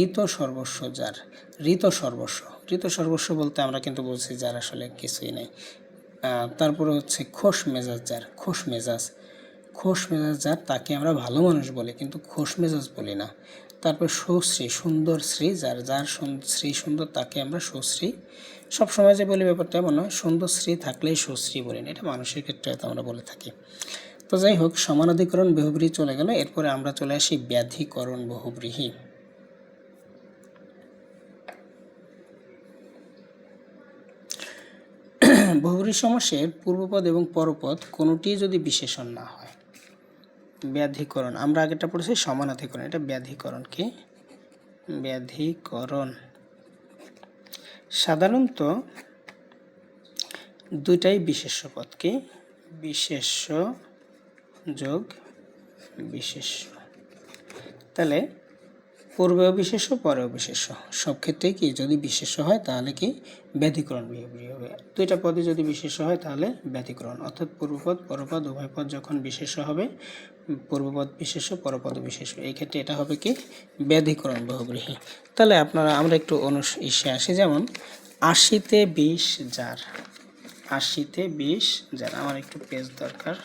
ঋত সর্বস্ব যার, ঋত সর্বস্ব, ঋত সর্বস্ব বলতে আমরা কিন্তু বলছি যার আসলে কিছুই নেই। তারপরে হচ্ছে খোশ মেজাজ যার, খোশ মেজাজ, খোশ মেজাজ যার তাকে আমরা ভালো মানুষ বলি, কিন্তু খোশ মেজাজ বলি না। তারপর সুশ্রী, সুন্দর শ্রী যার, যার শ্রী সুন্দর তাকে আমরা সুশ্রী সবসময় যে বলি ব্যাপারটা এমন নয়, সুন্দর শ্রী থাকলেই সুশ্রী বলি না, এটা মানুষের ক্ষেত্রে হয়তো আমরা বলে থাকি। তো যাই হোক, সমানাধিকরণ বহুব্রীহি চলে গেল। এরপরে আমরা চলে আসি ব্যাধিকরণ বহুব্রীহি। বহুব্রীহি সমাসের পূর্বপদ এবং পরপদ কোনোটি যদি বিশেষণ না হয়, ব্যাধিকরণ। আমরা আগেটা পড়েছি সমানাধিকরণ, এটা ব্যাধিকরণ। কি? ব্যাধিকরণ। সাধারণত দুইটাই বিশেষ্য পদ। কি? বিশেষ্য যোগ বিশেষ্য। তাহলে পূর্বেও বিশেষ্য, পরেও বিশেষ্য, সব ক্ষেত্রেই কি যদি বিশেষ্য হয় তাহলে কি ব্যাধিকরণ বহুব্রীহি হবে। দুইটা পদে যদি বিশেষ্য হয় তাহলে ব্যাধিকরণ, অর্থাৎ পূর্বপদ পরপদ উভয় পদ যখন বিশেষ্য হবে, পূর্বপদ বিশেষ্য, পরপদ বিশেষ্য, এই ক্ষেত্রে এটা হবে কি ব্যাধিকরণ বহুব্রীহি। তাহলে আমরা একটু ইসে আসি, যেমন ৮০-তে ২০ যার, ৮০-তে ২০ যার। আমার একটু পেজ দরকার।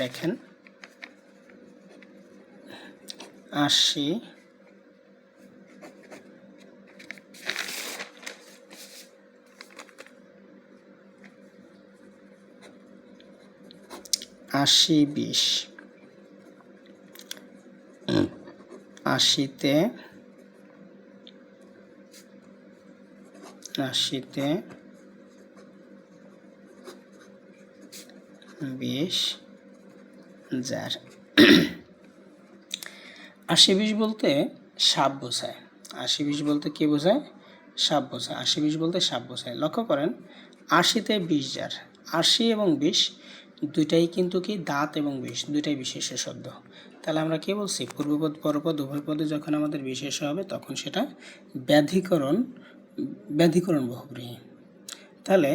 দেখেন ৮০, ৮০-২০, 80-তে 20,000। 80-20 বলতে সাপ বোঝায়। 80-20 বলতে কি বোঝায়? সাপ বোঝায়। 80-20 বলতে সাপ বোঝায়। লক্ষ্য করেন 80-তে 20,000, 80 এবং 20 দুইটাই কিন্তু কি দাঁত এবং বিষ দুইটাই বিশেষ্য শব্দ। তাহলে আমরা কি বলছি? পূর্বপদ পরপদ উভয় পদে যখন আমাদের বিশেষ্য হবে তখন সেটা ব্যাধিকরণ বহুব্রীহি। তাহলে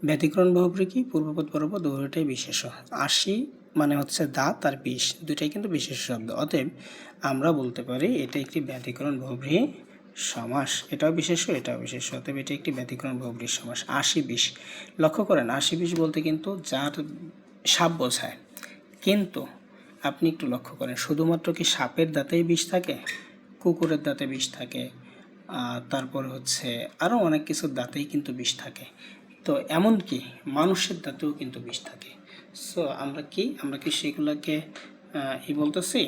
ব্যতিক্রম বহুব্রী কি? পূর্বপদ পরপদ উভয়টাই বিশেষ্য। 80 মানে হচ্ছে দাঁত আর 20 দুইটাই কিন্তু বিশেষ শব্দ। অতএব আমরা বলতে পারি এটা একটি ব্যতিক্রম বহুব্রীহি সমাস। এটাও বিশেষ্য, এটাও বিশেষ্য। অতএব এটা একটি ব্যতিক্রম বহুব্রীহি সমাস। 80-20 লক্ষ্য করেন 80-20 বলতে কিন্তু যার সাপ বোঝায়, কিন্তু আপনি একটু লক্ষ্য করেন শুধুমাত্র কি সাপের দাঁতেই বিষ থাকে? কুকুরের দাঁতে বিষ থাকে, তারপর হচ্ছে আরও অনেক কিছুর দাঁতেই কিন্তু বিষ থাকে। তো এমনকি মানুষের দাঁতেও কিন্তু বিষ থাকে। সো আমরা কি সেগুলোকে বলতেছি?